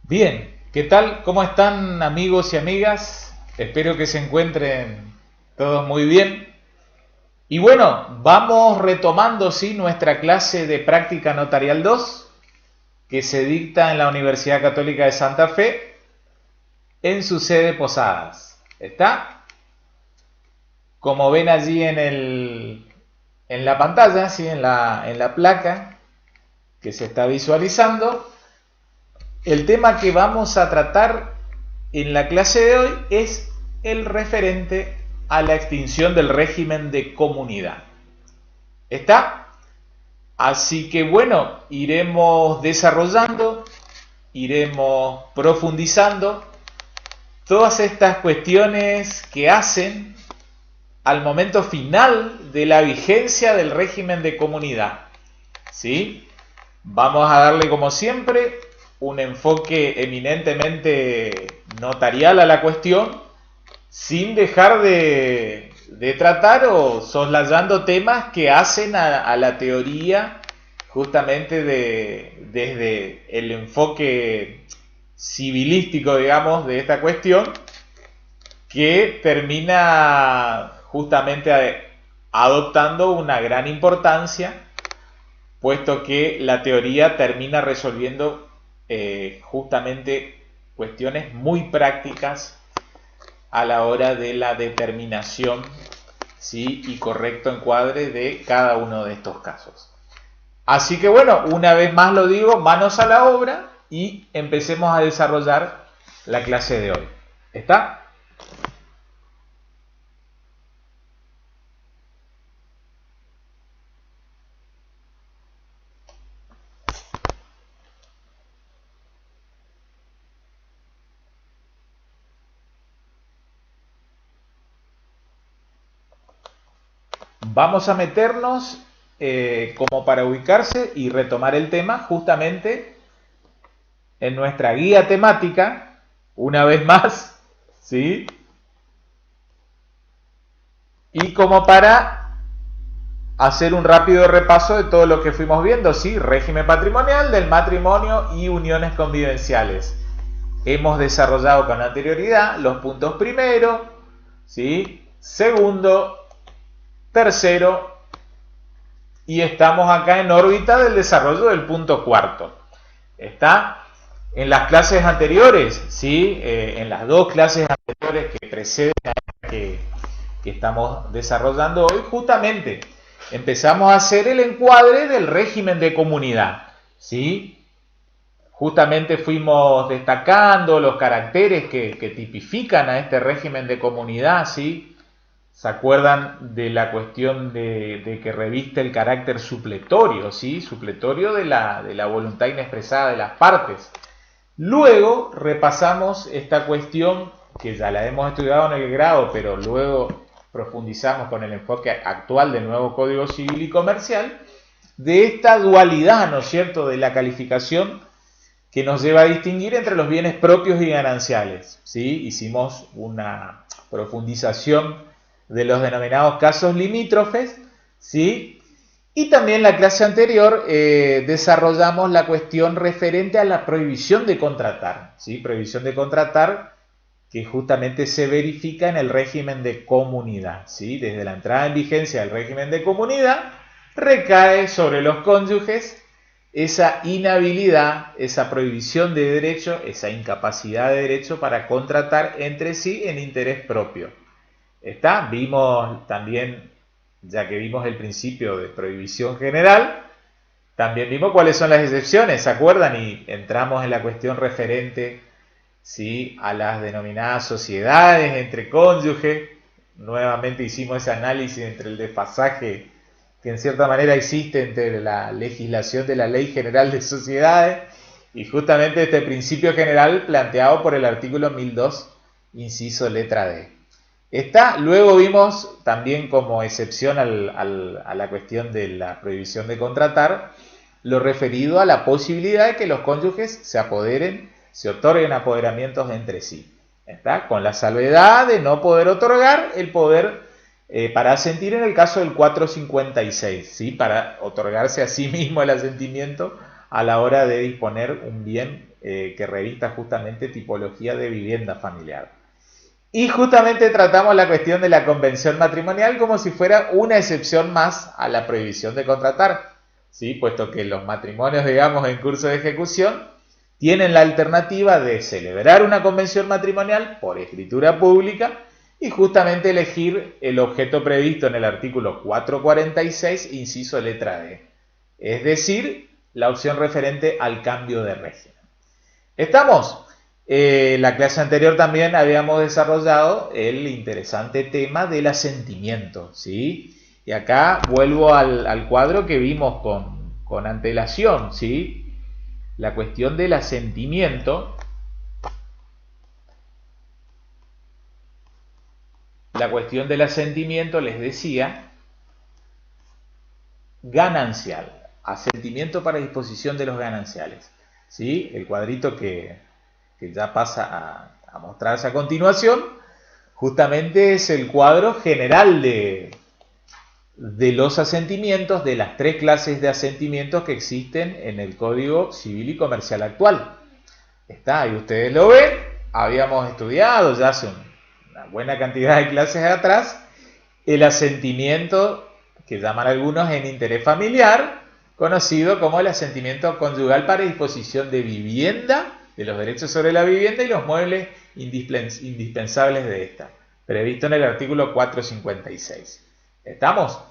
Bien, ¿qué tal? ¿Cómo están amigos y amigas? Espero que se encuentren todos muy bien. Y bueno, vamos retomando, sí, nuestra clase de práctica notarial 2 que se dicta en la Universidad Católica de Santa Fe en su sede Posadas. ¿Está? Como ven allí en la pantalla, ¿sí? en la placa que se está visualizando, el tema que vamos a tratar en la clase de hoy es el referente a la extinción del régimen de comunidad. ¿Está? Así que bueno, iremos desarrollando, iremos profundizando todas estas cuestiones que hacen al momento final de la vigencia del régimen de comunidad. ¿Sí? Vamos a darle como siempre un enfoque eminentemente notarial a la cuestión, sin dejar de tratar o soslayando temas que hacen a la teoría justamente desde el enfoque civilístico, digamos, de esta cuestión, que termina justamente adoptando una gran importancia, puesto que la teoría termina resolviendo justamente cuestiones muy prácticas a la hora de la determinación, ¿sí? Y correcto encuadre de cada uno de estos casos. Así que bueno, una vez más lo digo, manos a la obra y empecemos a desarrollar la clase de hoy. ¿Está? Vamos a meternos como para ubicarse y retomar el tema justamente en nuestra guía temática, una vez más, ¿sí? Y como para hacer un rápido repaso de todo lo que fuimos viendo, ¿sí? Régimen patrimonial, del matrimonio y uniones convivenciales. Hemos desarrollado con anterioridad los puntos primero, ¿sí? Segundo, tercero, y estamos acá en órbita del desarrollo del punto cuarto. ¿Está? En las clases anteriores, ¿sí? En las dos clases anteriores que preceden a esta que estamos desarrollando hoy, justamente empezamos a hacer el encuadre del régimen de comunidad, ¿sí? Justamente fuimos destacando los caracteres que tipifican a este régimen de comunidad, ¿sí? ¿Se acuerdan de la cuestión de que reviste el carácter supletorio, ¿sí? Supletorio de la voluntad inexpresada de las partes. Luego repasamos esta cuestión que ya la hemos estudiado en el grado, pero luego profundizamos con el enfoque actual del nuevo Código Civil y Comercial, de esta dualidad, ¿no es cierto?, de la calificación que nos lleva a distinguir entre los bienes propios y gananciales, ¿sí? Hicimos una profundización de los denominados casos limítrofes, ¿sí? Y también la clase anterior desarrollamos la cuestión referente a la prohibición de contratar, ¿sí? Prohibición de contratar que justamente se verifica en el régimen de comunidad, ¿sí? Desde la entrada en vigencia del régimen de comunidad recae sobre los cónyuges esa inhabilidad, esa prohibición de derecho, esa incapacidad de derecho para contratar entre sí en interés propio. ¿Está? Vimos también, ya que vimos el principio de prohibición general, también vimos cuáles son las excepciones, ¿se acuerdan? Y entramos en la cuestión referente, ¿sí?, a las denominadas sociedades entre cónyuges. Nuevamente hicimos ese análisis entre el desfasaje que en cierta manera existe entre la legislación de la Ley General de Sociedades y justamente este principio general planteado por el artículo 1002, inciso letra D. Luego vimos también como excepción a la cuestión de la prohibición de contratar, lo referido a la posibilidad de que los cónyuges se apoderen, se otorguen apoderamientos entre sí. ¿Está? Con la salvedad de no poder otorgar el poder para asentir en el caso del 456, ¿sí? Para otorgarse a sí mismo el asentimiento a la hora de disponer un bien que revista justamente tipología de vivienda familiar. Y justamente tratamos la cuestión de la convención matrimonial como si fuera una excepción más a la prohibición de contratar, ¿sí? Puesto que los matrimonios, digamos, en curso de ejecución tienen la alternativa de celebrar una convención matrimonial por escritura pública y justamente elegir el objeto previsto en el artículo 446, inciso letra D, es decir, la opción referente al cambio de régimen. ¿Estamos? La clase anterior también habíamos desarrollado el interesante tema del asentimiento, ¿sí? Y acá vuelvo al cuadro que vimos con antelación, ¿sí? La cuestión del asentimiento. La cuestión del asentimiento, les decía, ganancial. Asentimiento para disposición de los gananciales, ¿sí? El cuadrito que ya pasa a mostrarse a continuación, justamente es el cuadro general de los asentimientos, de las tres clases de asentimientos que existen en el Código Civil y Comercial actual. Está ahí, ustedes lo ven, habíamos estudiado ya hace una buena cantidad de clases atrás, el asentimiento que llaman algunos en interés familiar, conocido como el asentimiento conyugal para disposición de vivienda, de los derechos sobre la vivienda y los muebles indispensables de esta, previsto en el artículo 456. ¿Estamos?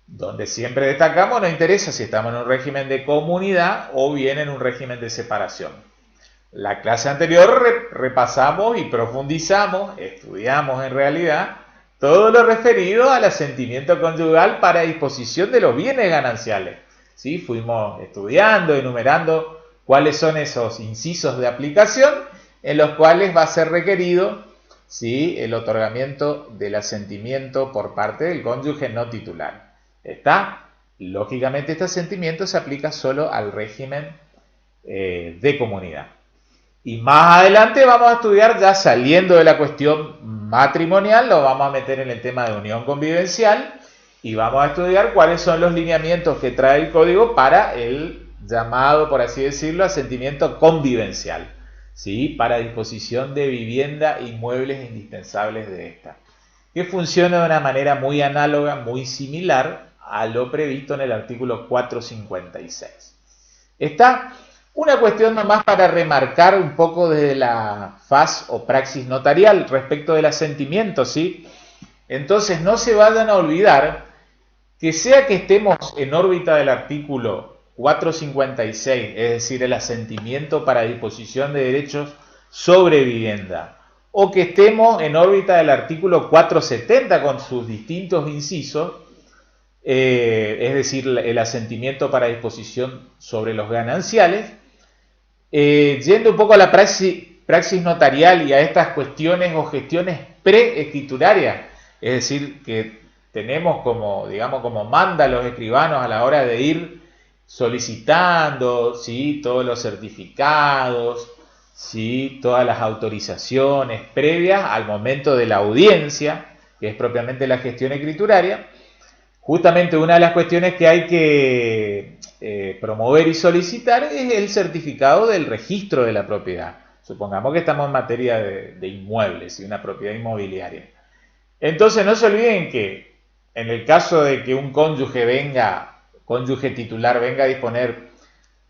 Donde siempre destacamos, no interesa si estamos en un régimen de comunidad o bien en un régimen de separación. La clase anterior repasamos y profundizamos, estudiamos en realidad, todo lo referido al asentimiento conyugal para disposición de los bienes gananciales. ¿Sí? Fuimos estudiando, enumerando cuáles son esos incisos de aplicación en los cuales va a ser requerido, ¿sí?, el otorgamiento del asentimiento por parte del cónyuge no titular. ¿Está? Lógicamente este asentimiento se aplica solo al régimen de comunidad. Y más adelante vamos a estudiar, ya saliendo de la cuestión matrimonial, lo vamos a meter en el tema de unión convivencial y vamos a estudiar cuáles son los lineamientos que trae el código para el llamado, por así decirlo, asentimiento convivencial, ¿sí?, para disposición de vivienda y muebles indispensables de esta, que funciona de una manera muy análoga, muy similar a lo previsto en el artículo 456. Está una cuestión nomás para remarcar un poco desde la faz o praxis notarial respecto del asentimiento, ¿sí? Entonces no se vayan a olvidar que sea que estemos en órbita del artículo 456, es decir, el asentimiento para disposición de derechos sobre vivienda, o que estemos en órbita del artículo 470 con sus distintos incisos, es decir, el asentimiento para disposición sobre los gananciales, yendo un poco a la praxis notarial y a estas cuestiones o gestiones preescriturarias, es decir, que tenemos como, digamos, como manda los escribanos a la hora de ir solicitando, ¿sí?, todos los certificados, ¿sí?, todas las autorizaciones previas al momento de la audiencia, que es propiamente la gestión escrituraria. Justamente una de las cuestiones que hay que promover y solicitar es el certificado del registro de la propiedad. Supongamos que estamos en materia de inmuebles y una propiedad inmobiliaria. Entonces no se olviden que en el caso de que un cónyuge titular venga a disponer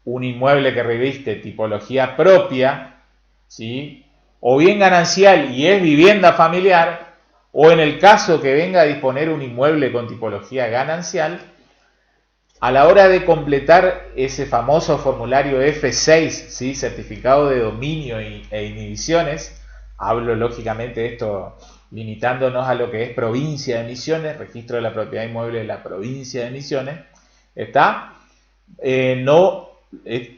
un inmueble que reviste tipología propia, ¿sí?, o bien ganancial y es vivienda familiar, o en el caso que venga a disponer un inmueble con tipología ganancial, a la hora de completar ese famoso formulario F6, ¿sí?, certificado de dominio e inhibiciones, hablo lógicamente de esto limitándonos a lo que es provincia de Misiones, registro de la propiedad inmueble de la provincia de Misiones, ¿está?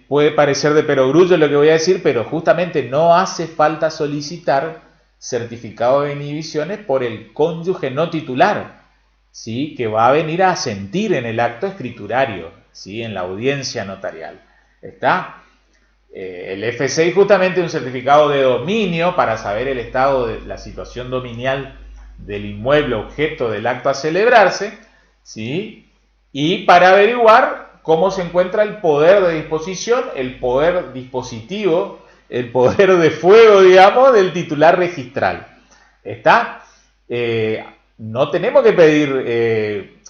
Puede parecer de perogrullo lo que voy a decir, pero justamente no hace falta solicitar certificado de inhibiciones por el cónyuge no titular, ¿sí?, que va a venir a asentir en el acto escriturario, ¿sí?, en la audiencia notarial. ¿Está? El F6 justamente es un certificado de dominio para saber el estado de la situación dominial del inmueble objeto del acto a celebrarse, ¿sí?, y para averiguar cómo se encuentra el poder de disposición, el poder dispositivo, el poder de fuego, digamos, del titular registral. ¿Está? No tenemos que pedir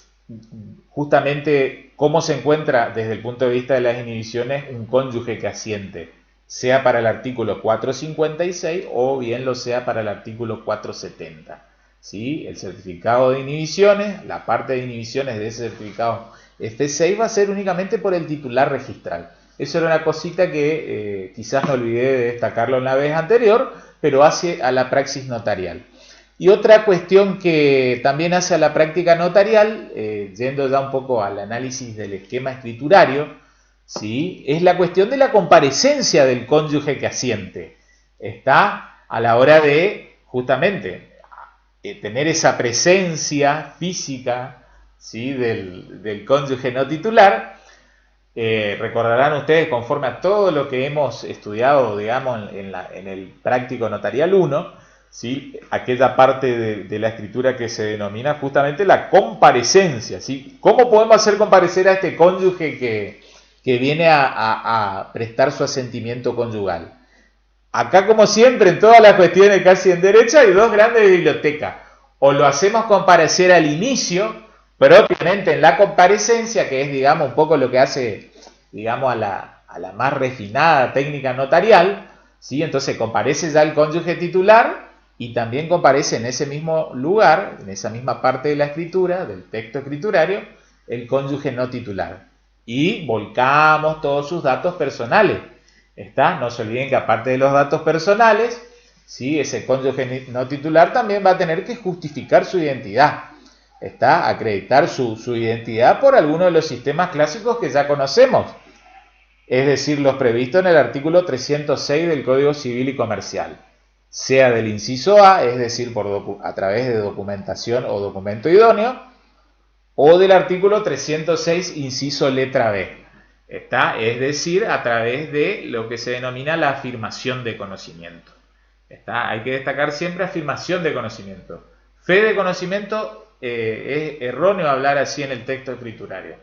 justamente cómo se encuentra desde el punto de vista de las inhibiciones un cónyuge que asiente, sea para el artículo 456 o bien lo sea para el artículo 470. ¿Sí? El certificado de inhibiciones, la parte de inhibiciones de ese certificado F6 va a ser únicamente por el titular registral. Eso era una cosita que quizás me olvidé de destacarlo en la vez anterior, pero hace a la praxis notarial. Y otra cuestión que también hace a la práctica notarial, yendo ya un poco al análisis del esquema escriturario, ¿sí? Es la cuestión de la comparecencia del cónyuge que asiente. Está a la hora de, justamente, tener esa presencia física, ¿sí? del cónyuge no titular. Recordarán ustedes, conforme a todo lo que hemos estudiado, digamos, en el práctico notarial 1, ¿sí? Aquella parte de la escritura que se denomina justamente la comparecencia, ¿sí? ¿Cómo podemos hacer comparecer a este cónyuge que viene a prestar su asentimiento conyugal? Acá, como siempre, en todas las cuestiones casi en derecho, hay dos grandes bibliotecas. O lo hacemos comparecer al inicio, propiamente en la comparecencia, que es, digamos, un poco lo que hace, digamos, a la más refinada técnica notarial, ¿sí? Entonces comparece ya el cónyuge titular y también comparece en ese mismo lugar, en esa misma parte de la escritura, del texto escriturario, el cónyuge no titular. Y volcamos todos sus datos personales. ¿Está? No se olviden que aparte de los datos personales, ¿sí? Ese cónyuge no titular también va a tener que justificar su identidad. ¿Está? Acreditar su identidad por alguno de los sistemas clásicos que ya conocemos. Es decir, los previstos en el artículo 306 del Código Civil y Comercial. Sea del inciso A, es decir, a través de documentación o documento idóneo, o del artículo 306, inciso letra B. ¿Está? Es decir, a través de lo que se denomina la afirmación de conocimiento. ¿Está? Hay que destacar siempre afirmación de conocimiento. Fe de conocimiento, es erróneo hablar así en el texto escriturario.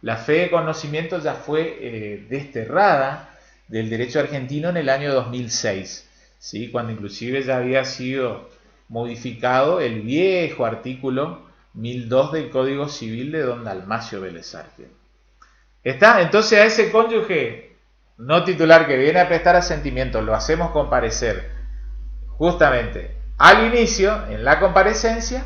La fe de conocimiento ya fue desterrada del derecho argentino en el año 2006, ¿sí? Cuando inclusive ya había sido modificado el viejo artículo 1002 del Código Civil de don Dalmacio Vélez Arfiel. ¿Está? Entonces a ese cónyuge no titular que viene a prestar asentimiento lo hacemos comparecer justamente al inicio, en la comparecencia,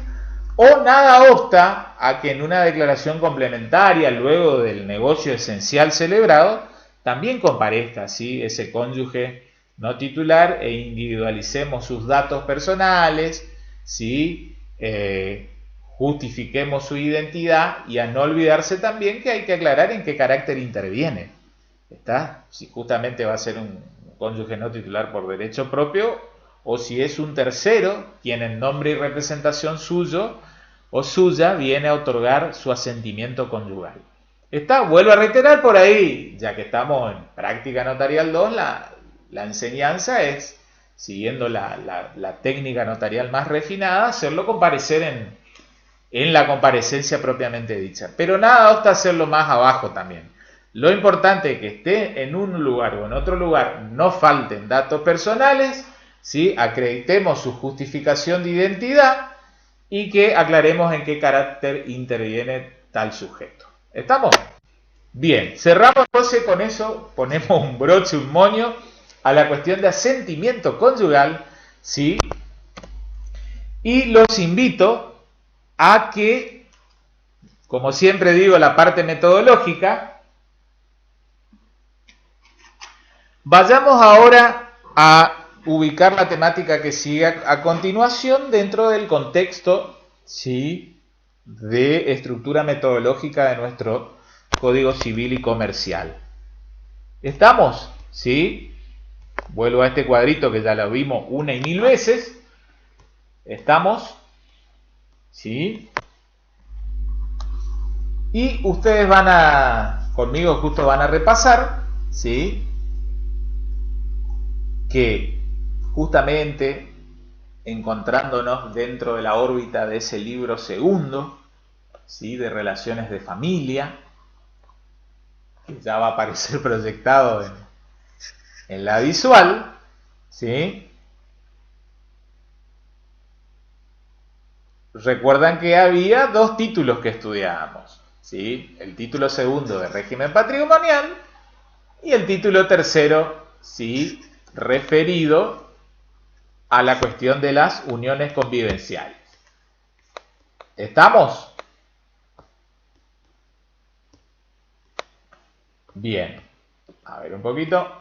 o nada obsta a que en una declaración complementaria, luego del negocio esencial celebrado, también comparezca, ¿sí? Ese cónyuge no titular e individualicemos sus datos personales, ¿sí? Justifiquemos su identidad y a no olvidarse también que hay que aclarar en qué carácter interviene. ¿Está? Si justamente va a ser un cónyuge no titular por derecho propio o si es un tercero quien en nombre y representación suyo o suya viene a otorgar su asentimiento conyugal. ¿Está? Vuelvo a reiterar por ahí, ya que estamos en práctica notarial 2, la enseñanza es, siguiendo la técnica notarial más refinada, hacerlo comparecer en la comparecencia propiamente dicha. Pero nada obsta hacerlo más abajo también. Lo importante es que esté en un lugar o en otro lugar, no falten datos personales, ¿sí? Acreditemos su justificación de identidad y que aclaremos en qué carácter interviene tal sujeto. ¿Estamos? Bien, cerramos entonces con eso, ponemos un broche, un moño a la cuestión de asentimiento conyugal, ¿sí? Y los invito a que, como siempre digo, la parte metodológica, vayamos ahora a ubicar la temática que sigue a continuación dentro del contexto, ¿sí?, de estructura metodológica de nuestro Código Civil y Comercial. ¿Estamos? ¿Sí? Vuelvo a este cuadrito que ya lo vimos una y mil veces. ¿Estamos? ¿Sí? Y ustedes conmigo justo van a repasar, ¿sí?, que justamente encontrándonos dentro de la órbita de ese libro segundo, ¿sí?, de relaciones de familia, que ya va a aparecer proyectado en la visual, ¿sí? Recuerdan que había dos títulos que estudiábamos, ¿sí? El título segundo de régimen patrimonial y el título tercero, ¿sí?, referido a la cuestión de las uniones convivenciales. ¿Estamos? Bien. A ver un poquito.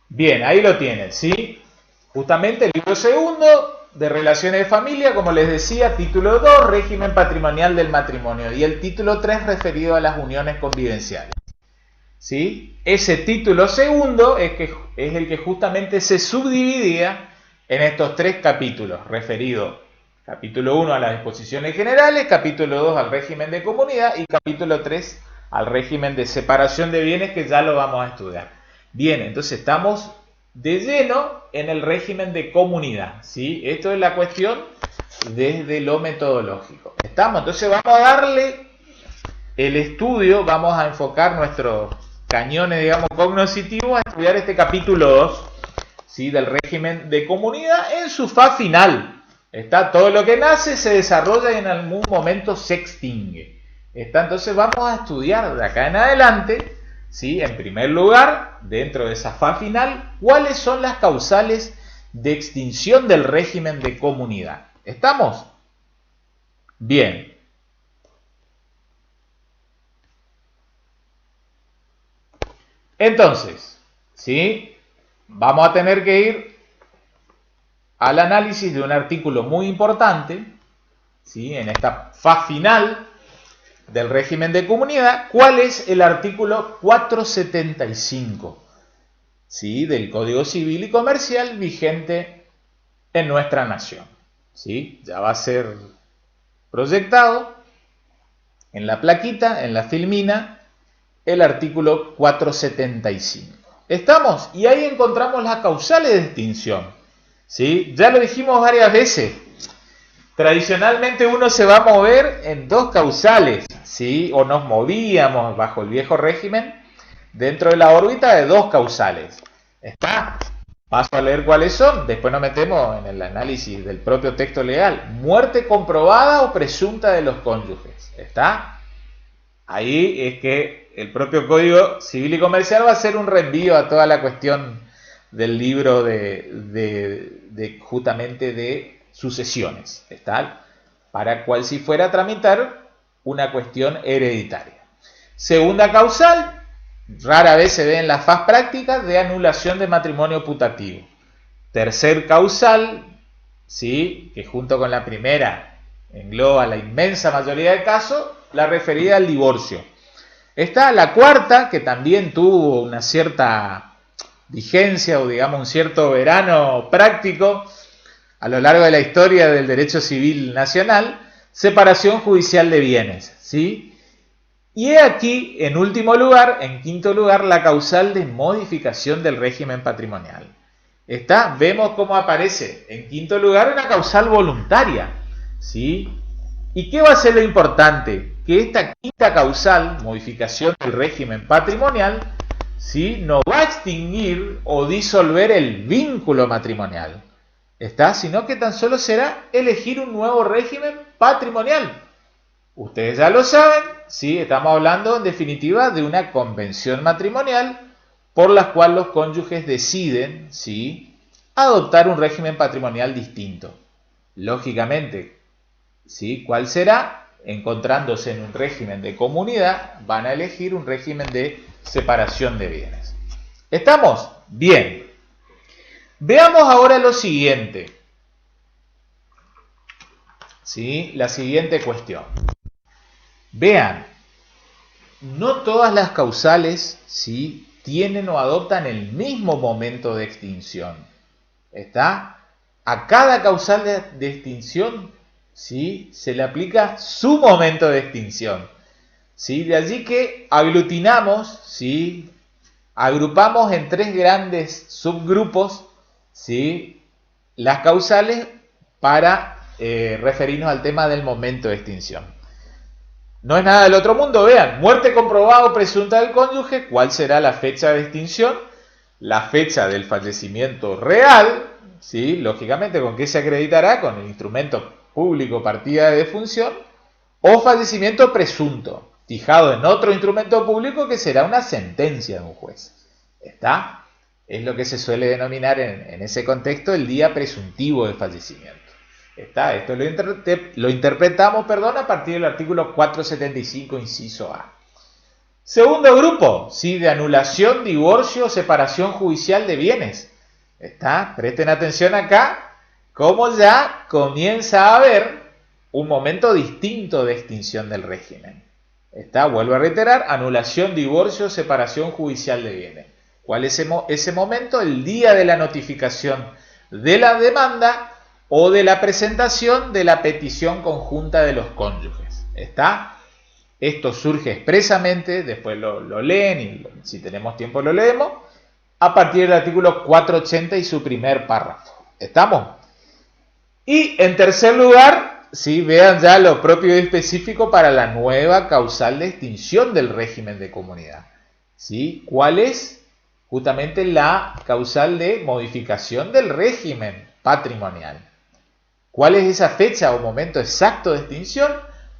Bien, ahí lo tienen, ¿sí? Justamente el libro segundo de Relaciones de Familia, como les decía, título 2, régimen patrimonial del matrimonio, y el título 3 referido a las uniones convivenciales, ¿sí? Ese título segundo es el que justamente se subdividía en estos tres capítulos, referido capítulo 1 a las disposiciones generales, capítulo 2 al régimen de comunidad y capítulo 3 al régimen de separación de bienes, que ya lo vamos a estudiar. Bien, entonces estamos de lleno en el régimen de comunidad, ¿sí? Esto es la cuestión desde lo metodológico. ¿Estamos? Entonces vamos a darle el estudio, vamos a enfocar nuestros cañones, digamos, cognitivos a estudiar este capítulo 2, ¿sí?, del régimen de comunidad en su fase final. Está todo lo que nace, se desarrolla y en algún momento se extingue. Está, entonces vamos a estudiar de acá en adelante, ¿sí?, en primer lugar, dentro de esa fase final, cuáles son las causales de extinción del régimen de comunidad. ¿Estamos? Bien. Entonces, ¿sí?, vamos a tener que ir al análisis de un artículo muy importante, ¿sí?, en esta fase final del régimen de comunidad. ¿Cuál es el artículo 475, ¿sí?, del Código Civil y Comercial vigente en nuestra nación? ¿Sí? Ya va a ser proyectado en la plaquita, en la filmina, el artículo 475. ¿Estamos? Y ahí encontramos las causales de extinción, ¿sí? Ya lo dijimos varias veces. Tradicionalmente uno se va a mover en dos causales, ¿sí? O nos movíamos bajo el viejo régimen dentro de la órbita de dos causales. ¿Está? Paso a leer cuáles son, después nos metemos en el análisis del propio texto legal. Muerte comprobada o presunta de los cónyuges. ¿Está? Ahí es que el propio Código Civil y Comercial va a hacer un reenvío a toda la cuestión del libro justamente de sucesiones, ¿está?, para cual si fuera a tramitar una cuestión hereditaria. Segunda causal, rara vez se ve en las faz prácticas, de anulación de matrimonio putativo. Tercer causal, ¿sí?, que junto con la primera engloba la inmensa mayoría de casos, la referida al divorcio. Está la cuarta, que también tuvo una cierta vigencia o digamos un cierto verano práctico a lo largo de la historia del derecho civil nacional: separación judicial de bienes, ¿sí? Y he aquí, en último lugar, en quinto lugar, la causal de modificación del régimen patrimonial. Vemos cómo aparece en quinto lugar una causal voluntaria, ¿sí? ¿Y qué va a ser lo importante? Que esta quinta causal, modificación del régimen patrimonial, ¿sí?, no va a extinguir o disolver el vínculo matrimonial, sino que tan solo será elegir un nuevo régimen patrimonial. Ustedes ya lo saben, ¿sí?, estamos hablando en definitiva de una convención matrimonial por la cual los cónyuges deciden, ¿sí?, adoptar un régimen patrimonial distinto. Lógicamente, ¿sí?, ¿cuál será? Encontrándose en un régimen de comunidad, van a elegir un régimen de separación de bienes. ¿Estamos? Bien. Veamos ahora lo siguiente, ¿sí?, la siguiente cuestión. Vean, no todas las causales, ¿sí?, tienen o adoptan el mismo momento de extinción. a cada causal de extinción, ¿sí?, se le aplica su momento de extinción. ¿Sí? De allí que aglutinamos, ¿sí?, agrupamos en 3 grandes subgrupos, ¿sí?, las causales para referirnos al tema del momento de extinción. No es nada del otro mundo, vean, muerte comprobada o presunta del cónyuge, ¿cuál será la fecha de extinción? La fecha del fallecimiento real, ¿sí?, lógicamente, ¿con qué se acreditará? Con el instrumento público partida de defunción, o fallecimiento presunto, fijado en otro instrumento público que será una sentencia de un juez. ¿Está? Es lo que se suele denominar en ese contexto el día presuntivo de fallecimiento. ¿Está? Esto lo interpretamos, a partir del artículo 475, inciso A. Segundo grupo, ¿sí?, de anulación, divorcio o separación judicial de bienes. ¿Está? Presten atención acá, cómo ya comienza a haber un momento distinto de extinción del régimen. ¿Está? Vuelvo a reiterar, anulación, divorcio, separación judicial de bienes. ¿Cuál es ese momento? El día de la notificación de la demanda o de la presentación de la petición conjunta de los cónyuges. ¿Está? Esto surge expresamente, después lo leen y si tenemos tiempo lo leemos, a partir del artículo 480 y su primer párrafo. ¿Estamos? Y en tercer lugar, ¿sí?, vean ya lo propio y específico para la nueva causal de extinción del régimen de comunidad. ¿Sí? ¿Cuál es? Justamente la causal de modificación del régimen patrimonial. ¿Cuál es esa fecha o momento exacto de extinción?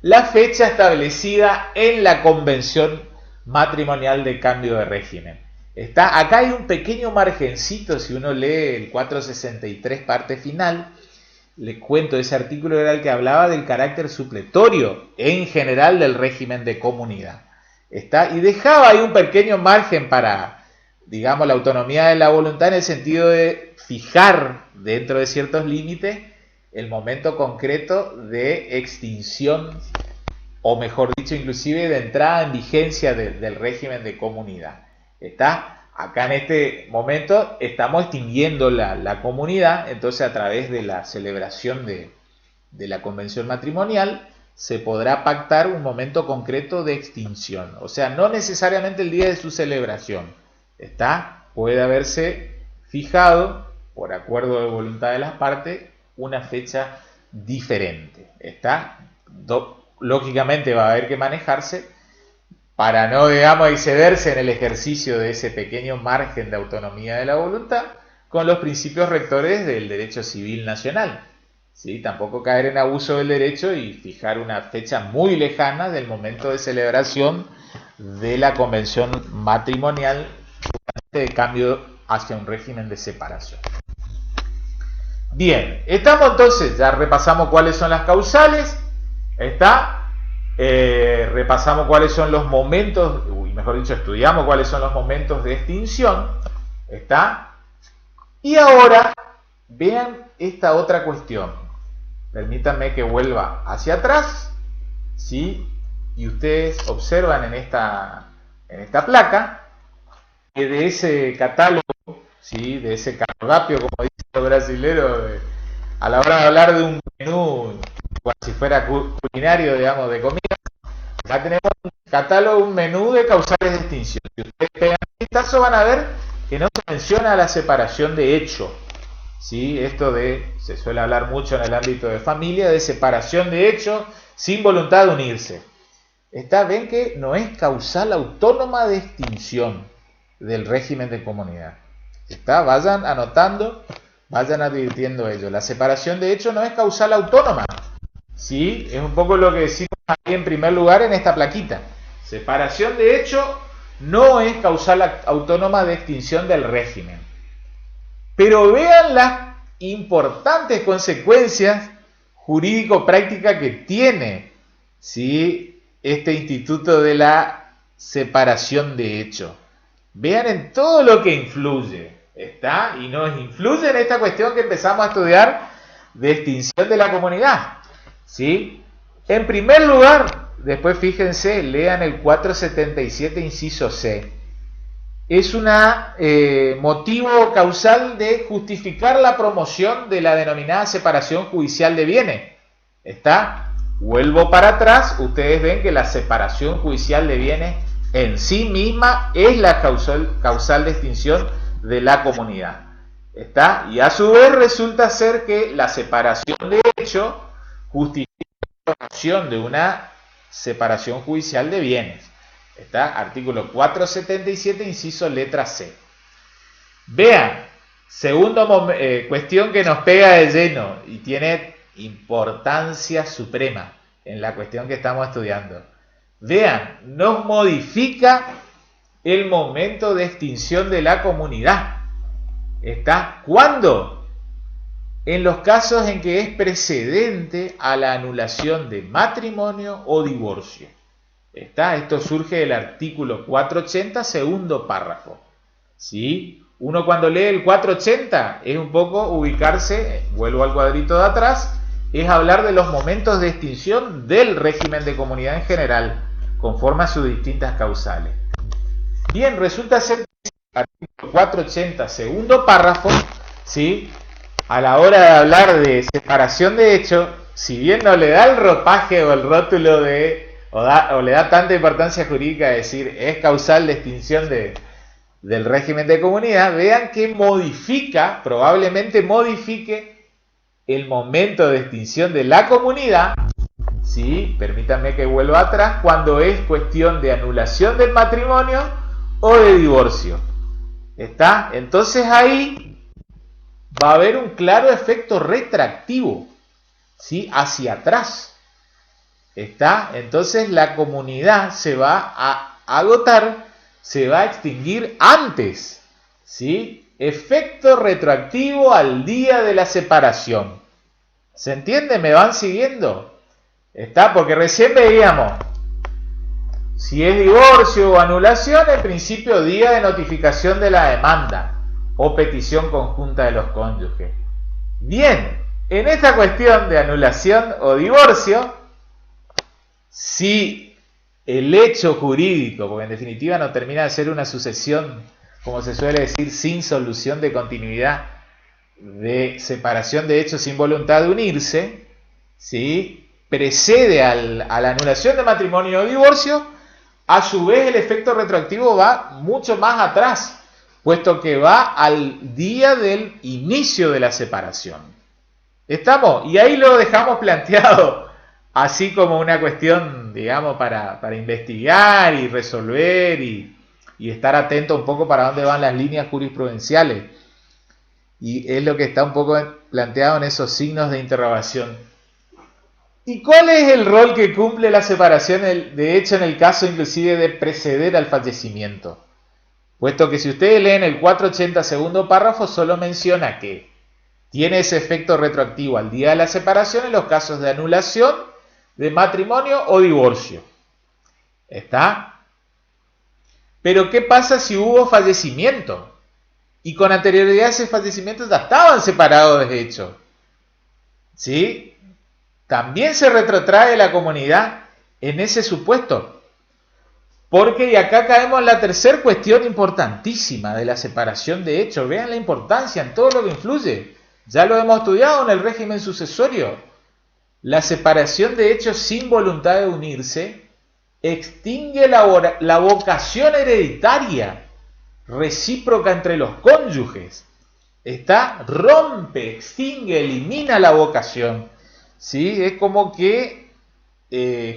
La fecha establecida en la Convención Matrimonial de Cambio de Régimen. ¿Está? Acá hay un pequeño margencito, si uno lee el 463 parte final, les cuento, ese artículo era el que hablaba del carácter supletorio en general del régimen de comunidad. ¿Está? Y dejaba ahí un pequeño margen para, digamos, la autonomía de la voluntad en el sentido de fijar dentro de ciertos límites el momento concreto de extinción, o mejor dicho, inclusive de entrada en vigencia del régimen de comunidad. ¿Está? Acá en este momento estamos extinguiendo la comunidad, entonces a través de la celebración de la convención matrimonial se podrá pactar un momento concreto de extinción. O sea, no necesariamente el día de su celebración. ¿Está? Puede haberse fijado, por acuerdo de voluntad de las partes, una fecha diferente. ¿Está? Lógicamente va a haber que manejarse para no, digamos, excederse en el ejercicio de ese pequeño margen de autonomía de la voluntad con los principios rectores del derecho civil nacional. ¿Sí? Tampoco caer en abuso del derecho y fijar una fecha muy lejana del momento de celebración de la convención matrimonial de cambio hacia un régimen de separación. Bien, estamos entonces, ya repasamos cuáles son las causales, repasamos cuáles son los momentos, mejor dicho, estudiamos cuáles son los momentos de extinción, y ahora vean esta otra cuestión. Permítanme que vuelva hacia atrás, ¿sí? Y ustedes observan en esta placa que de ese catálogo, ¿sí?, de ese cardápio, como dicen los brasileños, a la hora de hablar de un menú, como si fuera culinario, digamos, de comida, acá tenemos un catálogo, un menú de causales de extinción. Si ustedes pegan un vistazo van a ver que no se menciona la separación de hecho. ¿Sí? Esto se suele hablar mucho en el ámbito de familia, de separación de hecho sin voluntad de unirse. Ven que no es causal autónoma de extinción del régimen de comunidad. Vayan anotando, vayan advirtiendo ello. La separación de hecho no es causal autónoma. ¿Sí? Es un poco lo que decimos aquí en primer lugar en esta plaquita. Separación de hecho no es causal autónoma de extinción del régimen. Pero vean las importantes consecuencias jurídico-prácticas que tiene, ¿sí?, este instituto de la separación de hecho. Vean en todo lo que influye, y nos influye en esta cuestión que empezamos a estudiar de extinción de la comunidad. ¿Sí? En primer lugar, después fíjense, lean el 477 inciso C. es una motivo causal de justificar la promoción de la denominada separación judicial de bienes. ¿Está? Vuelvo para atrás, ustedes ven que la separación judicial de bienes en sí misma es la causal de extinción de la comunidad. ¿Está? Y a su vez resulta ser que la separación de hecho justifica la promoción de una separación judicial de bienes. ¿Está? Artículo 477, inciso letra C. Vean, segunda cuestión que nos pega de lleno y tiene importancia suprema en la cuestión que estamos estudiando. Vean, nos modifica el momento de extinción de la comunidad. ¿Está? ¿Cuándo? En los casos en que es precedente a la anulación de matrimonio o divorcio. ¿Está? Esto surge del artículo 480, segundo párrafo. ¿Sí? Uno cuando lee el 480 es un poco ubicarse, vuelvo al cuadrito de atrás, es hablar de los momentos de extinción del régimen de comunidad en general, conforme a sus distintas causales. Bien, resulta ser que el artículo 480, segundo párrafo, ¿sí? A la hora de hablar de separación de hecho, si bien no le da el ropaje o el rótulo de o le da tanta importancia jurídica de decir es causal de extinción del régimen de comunidad, vean que modifica, probablemente modifique el momento de extinción de la comunidad, ¿sí? Permítanme que vuelva atrás, cuando es cuestión de anulación del matrimonio o de divorcio. ¿Está? Entonces ahí va a haber un claro efecto retroactivo, ¿sí? Hacia atrás. ¿Está? Entonces la comunidad se va a agotar, se va a extinguir antes, ¿sí? Efecto retroactivo al día de la separación. ¿Se entiende? ¿Me van siguiendo? ¿Está? Porque recién veíamos, si es divorcio o anulación, en principio día de notificación de la demanda o petición conjunta de los cónyuges. Bien, en esta cuestión de anulación o divorcio, si el hecho jurídico, porque en definitiva no termina de ser una sucesión, como se suele decir, sin solución de continuidad, de separación de hechos sin voluntad de unirse, ¿sí? Precede a la anulación de matrimonio o divorcio, a su vez el efecto retroactivo va mucho más atrás, puesto que va al día del inicio de la separación. ¿Estamos? Y ahí lo dejamos planteado así como una cuestión, digamos, para investigar y resolver y estar atento un poco para dónde van las líneas jurisprudenciales. Y es lo que está un poco planteado en esos signos de interrogación. ¿Y cuál es el rol que cumple la separación de hecho en el caso inclusive de preceder al fallecimiento? Puesto que si ustedes leen el 480 segundo párrafo, solo menciona que tiene ese efecto retroactivo al día de la separación en los casos de anulación de matrimonio o divorcio. ¿Está? Pero ¿qué pasa si hubo fallecimiento? Y con anterioridad a ese fallecimiento ya estaban separados de hecho. ¿Sí? También se retrotrae la comunidad en ese supuesto. Porque, y acá caemos en la tercera cuestión importantísima de la separación de hecho. Vean la importancia en todo lo que influye. Ya lo hemos estudiado en el régimen sucesorio. La separación de hechos sin voluntad de unirse extingue la vocación hereditaria recíproca entre los cónyuges. ¿Está? Rompe, extingue, elimina la vocación. ¿Sí? Es como que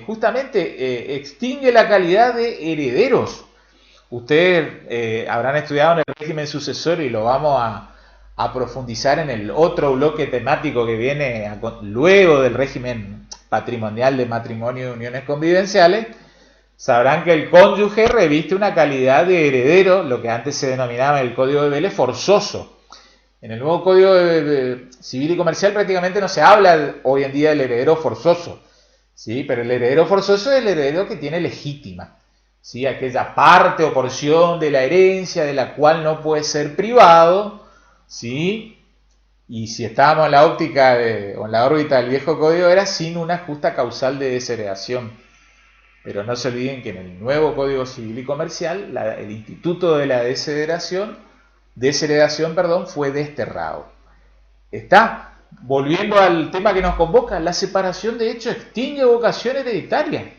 justamente extingue la calidad de herederos. Ustedes habrán estudiado en el régimen sucesorio y lo vamos a profundizar en el otro bloque temático que viene luego del régimen patrimonial de matrimonio y uniones convivenciales. Sabrán que el cónyuge reviste una calidad de heredero, lo que antes se denominaba en el Código de Vélez forzoso. En el nuevo Código Civil y Comercial prácticamente no se habla hoy en día del heredero forzoso, ¿sí? Pero el heredero forzoso es el heredero que tiene legítima, ¿sí? Aquella parte o porción de la herencia de la cual no puede ser privado, ¿sí? Y si estábamos en la óptica o en la órbita del viejo código, era sin una justa causal de desheredación. Pero no se olviden que en el nuevo Código Civil y Comercial, el instituto de la desheredación, fue desterrado. ¿Está? Volviendo al tema que nos convoca, la separación de hecho extingue vocación hereditaria.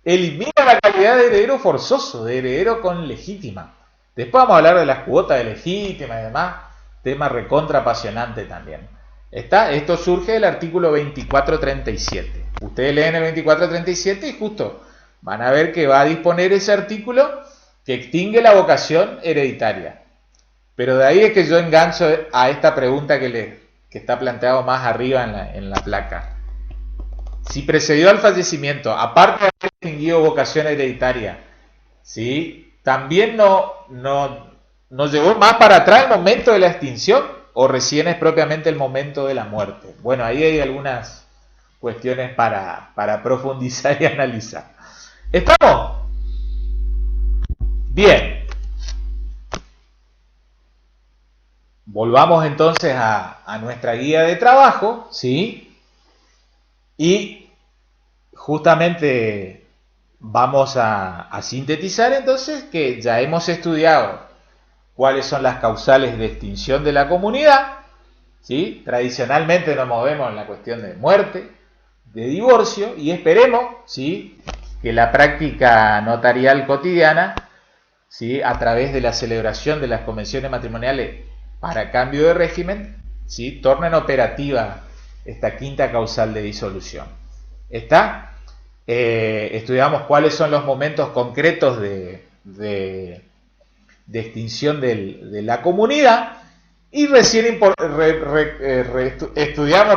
Elimina la calidad de heredero forzoso, de heredero con legítima. Después vamos a hablar de las cuotas de legítima y demás, tema recontra apasionante también. ¿Está? Esto surge del artículo 2437. Ustedes leen el 2437 y justo van a ver que va a disponer ese artículo que extingue la vocación hereditaria. Pero de ahí es que yo engancho a esta pregunta que está planteado más arriba en la placa. Si precedió al fallecimiento, aparte de haber extinguido vocación hereditaria, ¿sí? ¿También nos llevó más para atrás el momento de la extinción o recién es propiamente el momento de la muerte? Bueno, ahí hay algunas cuestiones para profundizar y analizar. ¿Estamos? Bien. Volvamos entonces a nuestra guía de trabajo, ¿sí? Y justamente vamos a sintetizar entonces que ya hemos estudiado cuáles son las causales de extinción de la comunidad, ¿sí? Tradicionalmente nos movemos en la cuestión de muerte, de divorcio, y esperemos, ¿sí?, que la práctica notarial cotidiana, ¿sí?, a través de la celebración de las convenciones matrimoniales para cambio de régimen, ¿sí?, tornen operativa esta quinta causal de disolución. ¿Está? Estudiamos cuáles son los momentos concretos de extinción de la comunidad y recién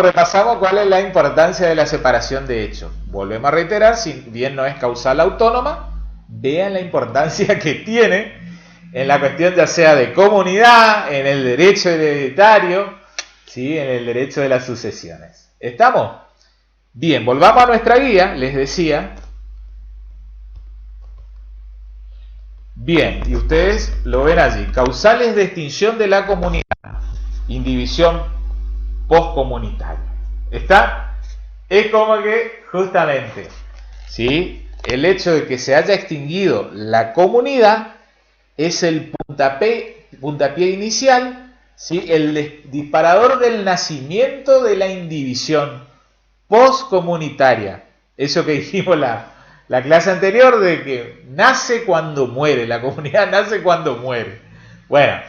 repasamos cuál es la importancia de la separación de hechos. Volvemos a reiterar, si bien no es causal autónoma, vean la importancia que tiene en la cuestión ya sea de comunidad, en el derecho hereditario, ¿sí?, en el derecho de las sucesiones. ¿Estamos? Bien, volvamos a nuestra guía, les decía. Bien, y ustedes lo ven allí. Causales de extinción de la comunidad. Indivisión postcomunitaria. ¿Está? Es como que, justamente, ¿sí?, el hecho de que se haya extinguido la comunidad es el puntapié inicial, ¿sí?, el disparador del nacimiento de la indivisión postcomunitaria. Eso que dijimos la clase anterior, de que nace cuando muere, la comunidad nace cuando muere. Bueno,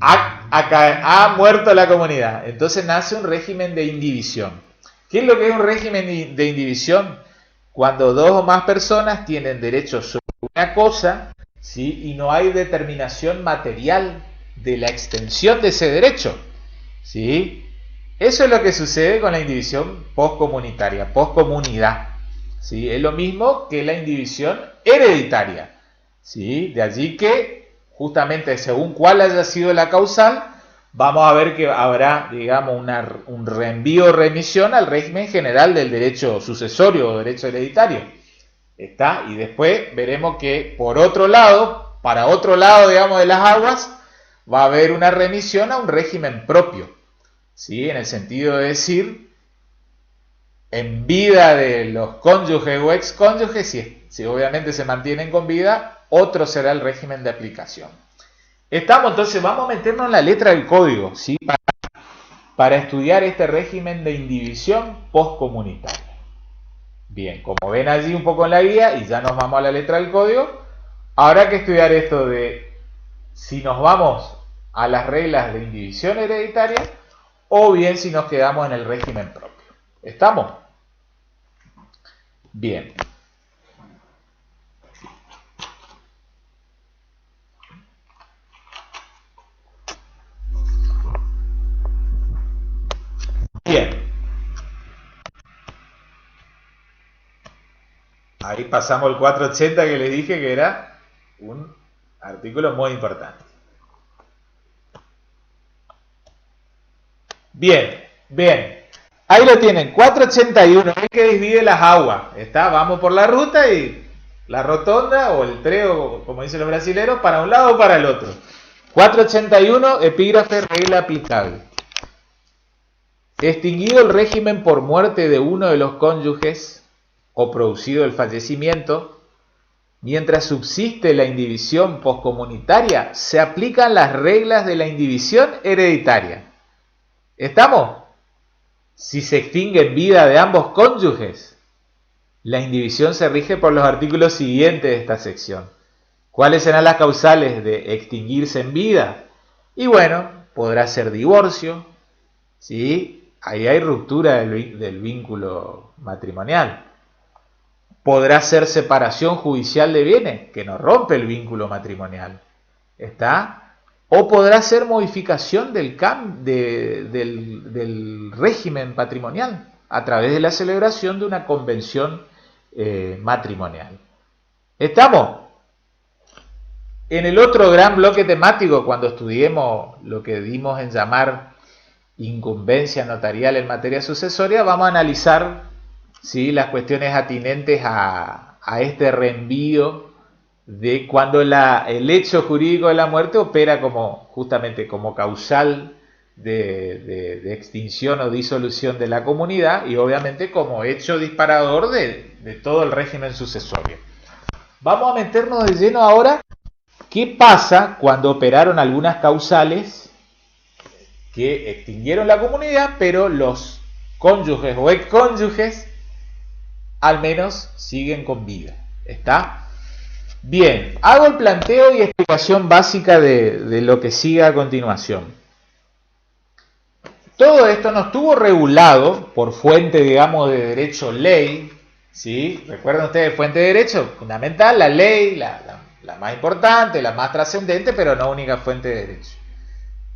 ha muerto la comunidad, entonces nace un régimen de indivisión. ¿Qué es lo que es un régimen de indivisión? Cuando dos o más personas tienen derecho sobre una cosa, ¿sí?, y no hay determinación material de la extensión de ese derecho, ¿sí? Eso es lo que sucede con la indivisión postcomunitaria, postcomunidad, ¿sí? Es lo mismo que la indivisión hereditaria, ¿sí? De allí que, justamente según cuál haya sido la causal, vamos a ver que habrá, digamos, un reenvío o remisión al régimen general del derecho sucesorio o derecho hereditario. ¿Está? Y después veremos que, por otro lado, para otro lado, digamos, de las aguas, va a haber una remisión a un régimen propio, ¿sí? En el sentido de decir, en vida de los cónyuges o excónyuges, si obviamente se mantienen con vida, otro será el régimen de aplicación. Estamos, entonces, vamos a meternos en la letra del código, ¿sí?, para estudiar este régimen de indivisión postcomunitaria. Bien, como ven allí un poco en la guía, y ya nos vamos a la letra del código, habrá que estudiar esto de si nos vamos a las reglas de indivisión hereditaria o bien si nos quedamos en el régimen propio. ¿Estamos? Bien. Bien. Ahí pasamos el 480 que les dije que era un artículo muy importante. Bien, bien. Ahí lo tienen, 481, es que divide las aguas. ¿Está? Vamos por la ruta y la rotonda o el treo, como dicen los brasileros, para un lado o para el otro. 481, epígrafe, regla aplicable. Extinguido el régimen por muerte de uno de los cónyuges, o producido el fallecimiento, mientras subsiste la indivisión poscomunitaria, se aplican las reglas de la indivisión hereditaria. ¿Estamos? Si se extingue en vida de ambos cónyuges, la indivisión se rige por los artículos siguientes de esta sección. ¿Cuáles serán las causales de extinguirse en vida? Y bueno, podrá ser divorcio, ¿sí? Ahí hay ruptura del vínculo matrimonial. Podrá ser separación judicial de bienes, que no rompe el vínculo matrimonial. ¿Está? O podrá ser modificación del régimen patrimonial a través de la celebración de una convención matrimonial. ¿Estamos? En el otro gran bloque temático, cuando estudiemos lo que dimos en llamar incumbencia notarial en materia sucesoria, vamos a analizar, ¿sí?, las cuestiones atinentes a este reenvío de cuando el hecho jurídico de la muerte opera justamente como causal de extinción o disolución de la comunidad y obviamente como hecho disparador de todo el régimen sucesorio. Vamos a meternos de lleno ahora. ¿Qué pasa cuando operaron algunas causales que extinguieron la comunidad, pero los cónyuges o excónyuges al menos siguen con vida? ¿Está? Bien, hago el planteo y explicación básica de lo que sigue a continuación. Todo esto no estuvo regulado por fuente, digamos, de derecho ley, ¿sí? Recuerden ustedes, fuente de derecho fundamental, la ley, la más importante, la más trascendente, pero no única fuente de derecho.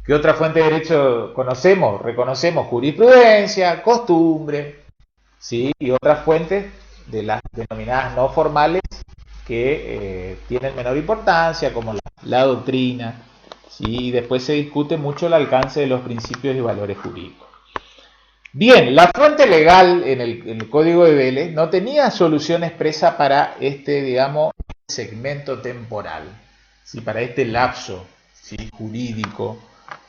¿Qué otra fuente de derecho conocemos? Reconocemos jurisprudencia, costumbre, ¿sí? Y otras fuentes de las denominadas no formales que tienen menor importancia, como la doctrina, ¿sí? Y después se discute mucho el alcance de los principios y valores jurídicos. Bien, la fuente legal en el Código de Vélez no tenía solución expresa para este, digamos, segmento temporal, ¿sí?, para este lapso, ¿sí?, jurídico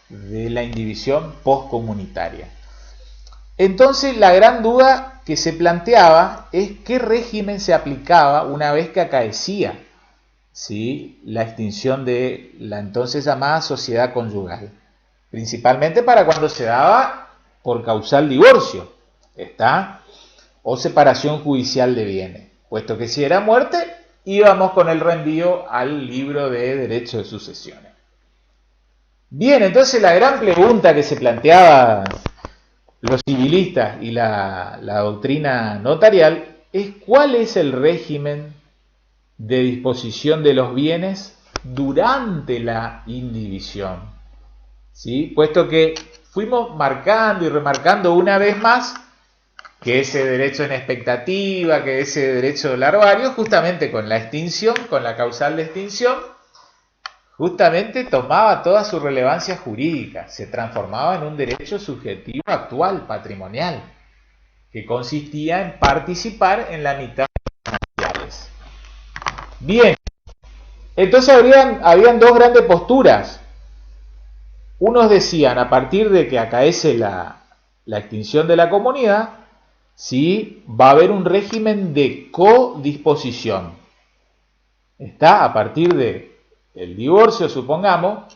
de la indivisión postcomunitaria. Entonces, la gran duda que se planteaba es qué régimen se aplicaba una vez que acaecía, ¿sí?, la extinción de la entonces llamada sociedad conyugal, principalmente para cuando se daba por causal divorcio, ¿está?, o separación judicial de bienes, puesto que si era muerte, íbamos con el reenvío al libro de Derecho de Sucesiones. Bien, entonces la gran pregunta que se planteaba los civilistas y la doctrina notarial es ¿cuál es el régimen de disposición de los bienes durante la indivisión? ¿Sí? Puesto que fuimos marcando y remarcando una vez más que ese derecho en expectativa, que ese derecho larvario, justamente con la extinción, con la causal de extinción, justamente tomaba toda su relevancia jurídica, se transformaba en un derecho subjetivo actual, patrimonial, que consistía en participar en la mitad de los gananciales. Bien, entonces habían dos grandes posturas. Unos decían, a partir de que acaece la extinción de la comunidad, ¿sí?, va a haber un régimen de codisposición. Está a partir de el divorcio, supongamos.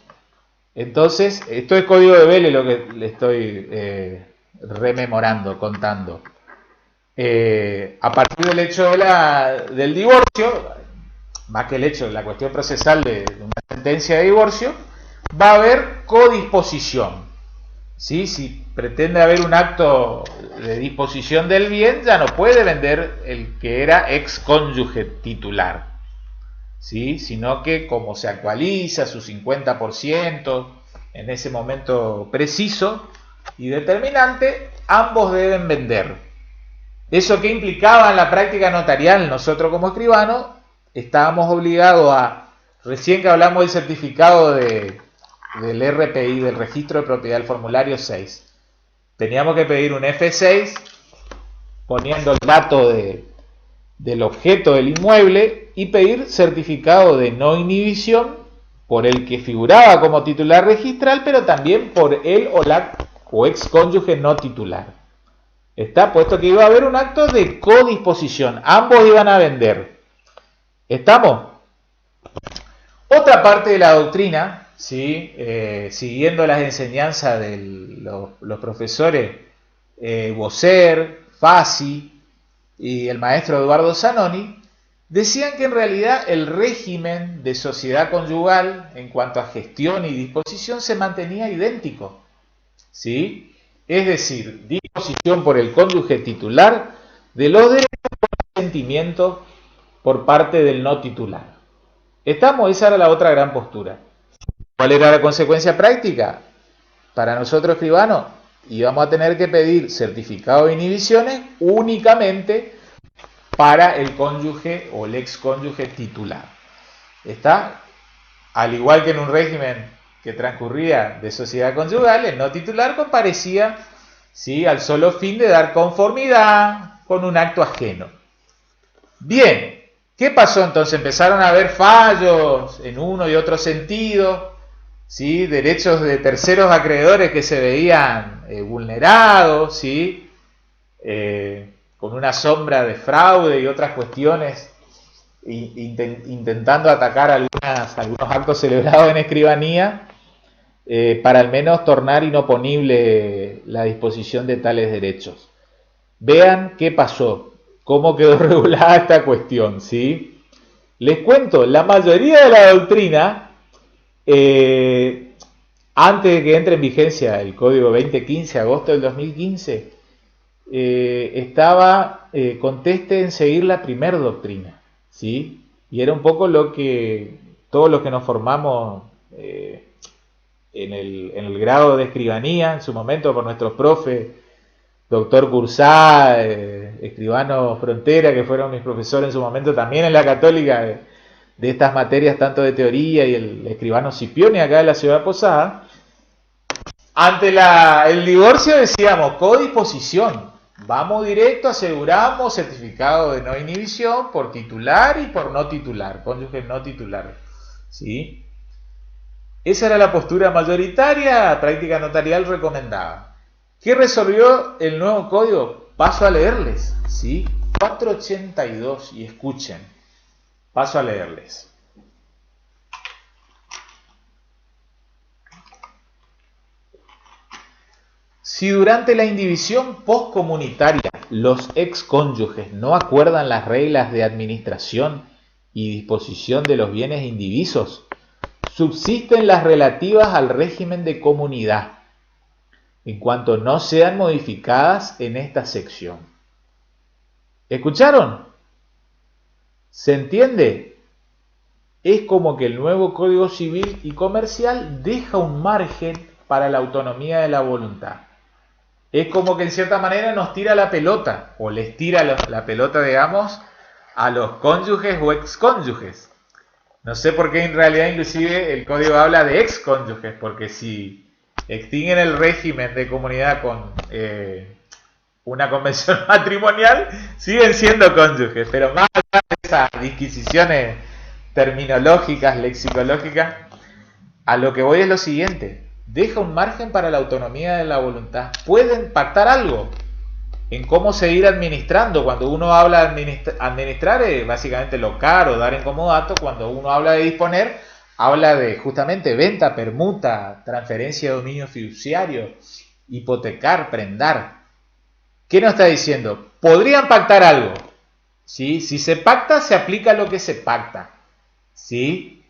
Entonces, esto es Código de Vélez lo que le estoy rememorando, contando. A partir del hecho del divorcio, más que el hecho de la cuestión procesal de una sentencia de divorcio, va a haber codisposición. ¿Sí? Si pretende haber un acto de disposición del bien, ya no puede vender el que era excónyuge titular, ¿sí?, sino que como se actualiza su 50% en ese momento preciso y determinante, ambos deben vender. ¿Eso qué implicaba en la práctica notarial? Nosotros como escribanos estábamos obligados recién que hablamos del certificado del RPI, del Registro de Propiedad del Formulario 6, teníamos que pedir un F6 poniendo el dato del objeto del inmueble y pedir certificado de no inhibición por el que figuraba como titular registral, pero también por él o excónyuge no titular. Está puesto que iba a haber un acto de codisposición. Ambos iban a vender. ¿Estamos? Otra parte de la doctrina, ¿sí? Siguiendo las enseñanzas de los profesores Bosser, Fassi y el maestro Eduardo Zanoni, decían que en realidad el régimen de sociedad conyugal en cuanto a gestión y disposición se mantenía idéntico, ¿sí? Es decir, disposición por el cónyuge titular de los derechos y sentimientos por parte del no titular. ¿Estamos? Esa era la otra gran postura. ¿Cuál era la consecuencia práctica? Para nosotros escribanos, íbamos a tener que pedir certificado de inhibiciones únicamente para el cónyuge o el excónyuge titular. ¿Está? Al igual que en un régimen que transcurría de sociedad conyugal, el no titular comparecía, ¿sí?, al solo fin de dar conformidad con un acto ajeno. Bien, ¿qué pasó entonces? Empezaron a haber fallos en uno y otro sentido, ¿sí?, derechos de terceros acreedores que se veían vulnerados, ¿sí?, con una sombra de fraude y otras cuestiones, intentando atacar algunos actos celebrados en escribanía, para al menos tornar inoponible la disposición de tales derechos. Vean qué pasó, cómo quedó regulada esta cuestión, ¿sí? Les cuento, la mayoría de la doctrina, antes de que entre en vigencia el Código 2015, agosto del 2015, estaba conteste en seguir la primera doctrina, ¿sí? Y era un poco lo que todos los que nos formamos en el grado de escribanía, en su momento por nuestros profes, doctor Cursá, escribano Frontera, que fueron mis profesores en su momento también en la Católica, de estas materias tanto de teoría, y el escribano Scipione acá de la ciudad de Posada. Ante el divorcio decíamos codisposición, vamos directo, aseguramos certificado de no inhibición por titular y por no titular, cónyuge no titular, ¿sí? Esa era la postura mayoritaria, práctica notarial recomendada. ¿Qué resolvió el nuevo código? Paso a leerles, ¿sí? 482, y escuchen, paso a leerles. Si durante la indivisión postcomunitaria los excónyuges no acuerdan las reglas de administración y disposición de los bienes indivisos, subsisten las relativas al régimen de comunidad, en cuanto no sean modificadas en esta sección. ¿Escucharon? ¿Se entiende? Es como que el nuevo Código Civil y Comercial deja un margen para la autonomía de la voluntad. Es como que en cierta manera nos tira la pelota, o les tira la pelota, digamos, a los cónyuges o excónyuges. No sé por qué en realidad inclusive el código habla de excónyuges, porque si extinguen el régimen de comunidad con una convención matrimonial, siguen siendo cónyuges, pero más allá de esas disquisiciones terminológicas, lexicológicas, a lo que voy es lo siguiente: deja un margen para la autonomía de la voluntad. Pueden pactar algo en cómo seguir administrando. Cuando uno habla de administrar, básicamente locar o dar en comodato. Cuando uno habla de disponer, habla de justamente venta, permuta, transferencia de dominio fiduciario, hipotecar, prendar. ¿Qué nos está diciendo? Podrían pactar algo, ¿sí? Si se pacta, se aplica lo que se pacta, ¿sí?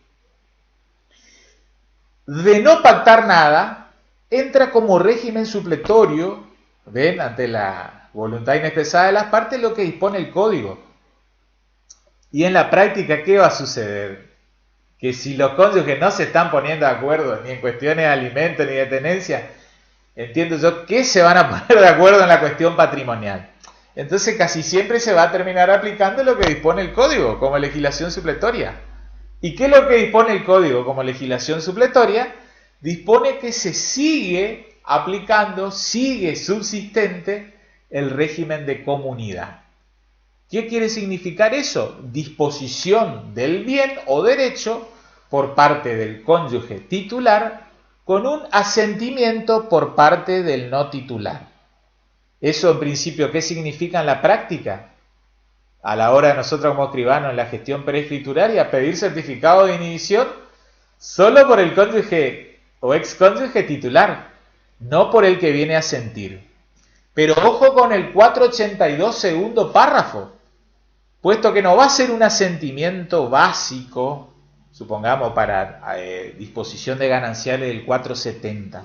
De no pactar nada, entra como régimen supletorio, ¿ven?, ante la voluntad inexpresada de las partes, lo que dispone el código. Y en la práctica, ¿qué va a suceder? Que si los cónyuges no se están poniendo de acuerdo ni en cuestiones de alimentos ni de tenencia, entiendo yo que se van a poner de acuerdo en la cuestión patrimonial. Entonces casi siempre se va a terminar aplicando lo que dispone el código como legislación supletoria. ¿Y qué es lo que dispone el código como legislación supletoria? Dispone que se sigue aplicando, sigue subsistente el régimen de comunidad. ¿Qué quiere significar eso? Disposición del bien o derecho por parte del cónyuge titular con un asentimiento por parte del no titular. Eso en principio, ¿qué significa en la práctica? A la hora de nosotros como escribanos en la gestión preescrituraria, pedir certificado de inhibición solo por el cónyuge o excónyuge titular, no por el que viene a sentir. Pero ojo con el 482 segundo párrafo, puesto que no va a ser un asentimiento básico, supongamos para disposición de gananciales del 470.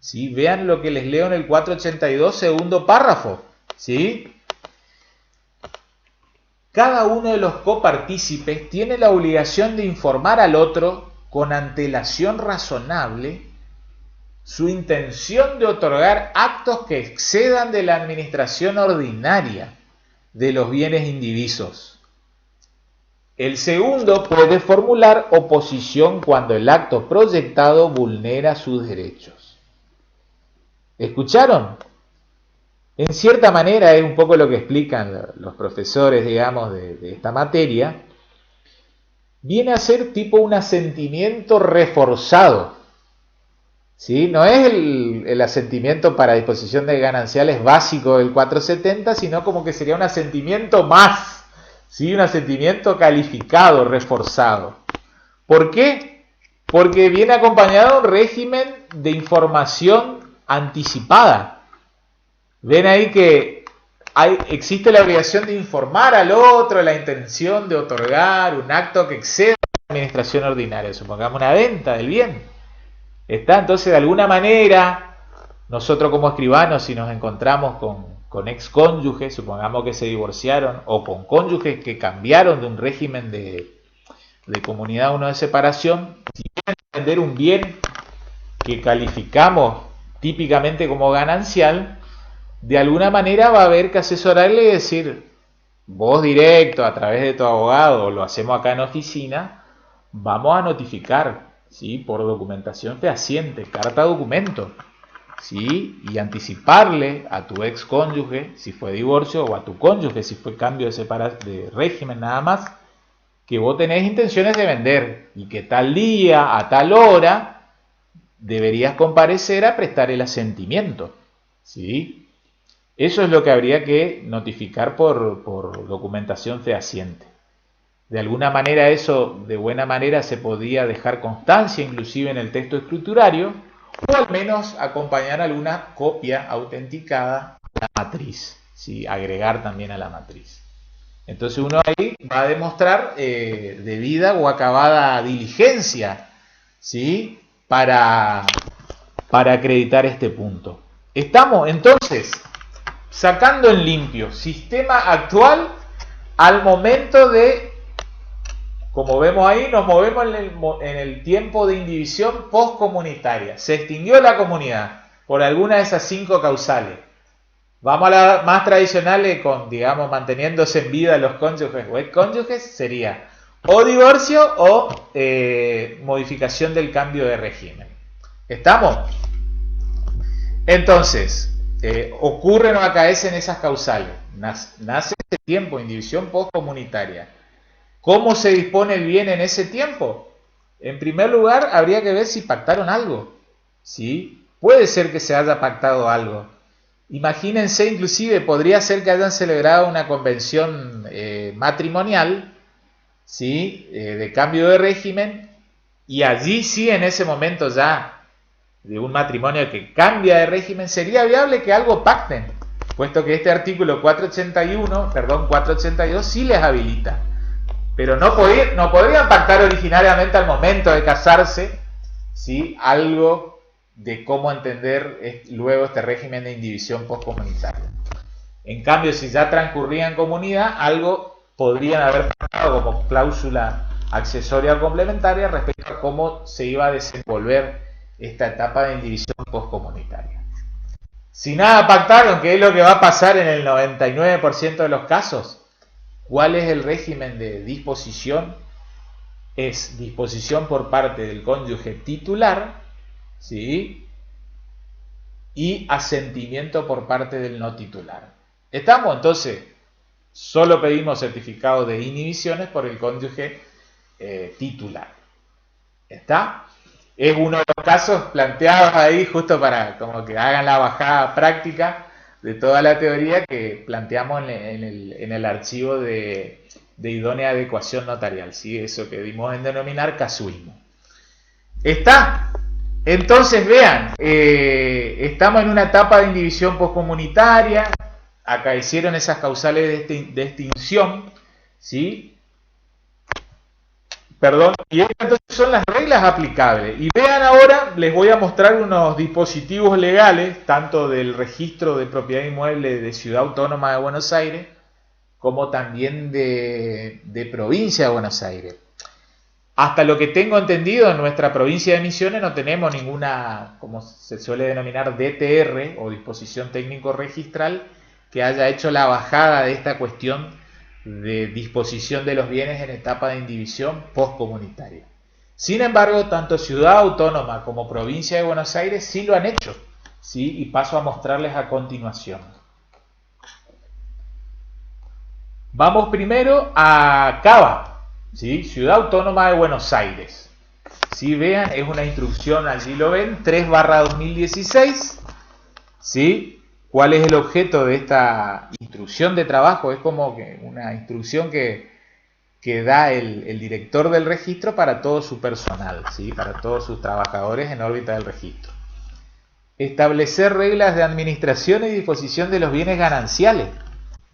¿Sí? Vean lo que les leo en el 482 segundo párrafo. ¿Sí? Cada uno de los copartícipes tiene la obligación de informar al otro con antelación razonable su intención de otorgar actos que excedan de la administración ordinaria de los bienes indivisos. El segundo puede formular oposición cuando el acto proyectado vulnera sus derechos. ¿Escucharon? En cierta manera es un poco lo que explican los profesores, digamos, de esta materia. Viene a ser tipo un asentimiento reforzado. ¿Sí? No es el asentimiento para disposición de gananciales básico del 470, sino como que sería un asentimiento más, ¿sí? Un asentimiento calificado, reforzado. ¿Por qué? Porque viene acompañado de un régimen de información anticipada. Ven ahí que existe la obligación de informar al otro la intención de otorgar un acto que exceda la administración ordinaria, supongamos una venta del bien. ¿Está? Entonces, de alguna manera, nosotros como escribanos, si nos encontramos con excónyuges, supongamos que se divorciaron, o con cónyuges que cambiaron de un régimen de comunidad a uno de separación, si quieren vender un bien que calificamos típicamente como ganancial, de alguna manera va a haber que asesorarle y decir, vos directo, a través de tu abogado, lo hacemos acá en oficina, vamos a notificar, ¿sí? Por documentación fehaciente, carta documento, ¿sí? Y anticiparle a tu ex cónyuge, si fue divorcio, o a tu cónyuge, si fue cambio de régimen nada más, que vos tenés intenciones de vender y que tal día, a tal hora, deberías comparecer a prestar el asentimiento, ¿sí? Eso es lo que habría que notificar por documentación fehaciente. De alguna manera eso, de buena manera, se podía dejar constancia inclusive en el texto escriturario, o al menos acompañar alguna copia autenticada a la matriz, ¿sí? Agregar también a la matriz. Entonces uno ahí va a demostrar debida o acabada diligencia, ¿sí? Para acreditar este punto. Estamos entonces sacando en limpio sistema actual al momento de, como vemos ahí, nos movemos en el tiempo de indivisión postcomunitaria. Se extinguió la comunidad por alguna de esas 5 causales. Vamos a la más tradicionales con, digamos, manteniéndose en vida los cónyuges o excónyuges, sería o divorcio o modificación del cambio de régimen. ¿Estamos? Entonces, ocurren o acaecen esas causales. Nace ese tiempo de indivisión postcomunitaria. ¿Cómo se dispone el bien en ese tiempo? En primer lugar, habría que ver si pactaron algo. ¿Sí? Puede ser que se haya pactado algo. Imagínense, inclusive, podría ser que hayan celebrado una convención matrimonial, ¿sí? De cambio de régimen, y allí sí, en ese momento ya de un matrimonio que cambia de régimen, sería viable que algo pacten, puesto que este artículo 482 sí les habilita. Pero no podrían pactar originariamente al momento de casarse, ¿sí? Algo de cómo entender luego este régimen de indivisión postcomunitaria. En cambio, si ya transcurría en comunidad, algo podrían haber pactado como cláusula accesoria o complementaria respecto a cómo se iba a desenvolver esta etapa de indivisión postcomunitaria. Si nada pactaron, ¿qué es lo que va a pasar en el 99% de los casos? ¿Cuál es el régimen de disposición? Es disposición por parte del cónyuge titular, ¿sí? Y asentimiento por parte del no titular. ¿Estamos? Entonces, solo pedimos certificado de inhibiciones por el cónyuge titular. ¿Está? Es uno de los casos planteados ahí justo para como que hagan la bajada práctica de toda la teoría que planteamos en el archivo de idónea adecuación notarial, ¿sí? Eso que dimos en denominar casuismo. ¿Está? Entonces vean, estamos en una etapa de indivisión postcomunitaria, acaecieron esas causales de extinción, ¿sí? Perdón, y estas entonces son las reglas aplicables. Y vean ahora, les voy a mostrar unos dispositivos legales, tanto del registro de propiedad inmueble de Ciudad Autónoma de Buenos Aires, como también de provincia de Buenos Aires. Hasta lo que tengo entendido, en nuestra provincia de Misiones no tenemos ninguna, como se suele denominar, DTR o disposición técnico registral que haya hecho la bajada de esta cuestión de disposición de los bienes en etapa de indivisión postcomunitaria. Sin embargo, tanto Ciudad Autónoma como provincia de Buenos Aires sí lo han hecho, ¿sí? Y paso a mostrarles a continuación. Vamos primero a Cava, ¿sí? Ciudad Autónoma de Buenos Aires. Si vean, es una instrucción, allí lo ven, 3/2016, ¿sí? ¿Cuál es el objeto de esta instrucción de trabajo? Es como que una instrucción que da el director del registro para todo su personal, ¿sí? Para todos sus trabajadores en órbita del registro. Establecer reglas de administración y disposición de los bienes gananciales,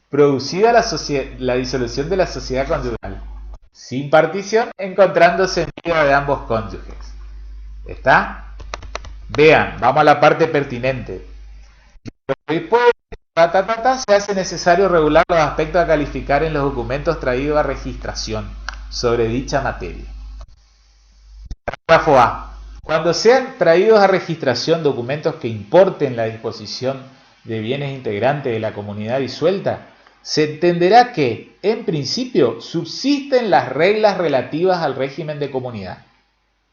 producida la disolución de la sociedad conyugal, sin partición, encontrándose en vida de ambos cónyuges. ¿Está? Vean, vamos a la parte pertinente. Después, se hace necesario regular los aspectos a calificar en los documentos traídos a registración sobre dicha materia. Párrafo A. Cuando sean traídos a registración documentos que importen la disposición de bienes integrantes de la comunidad disuelta, se entenderá que, en principio, subsisten las reglas relativas al régimen de comunidad,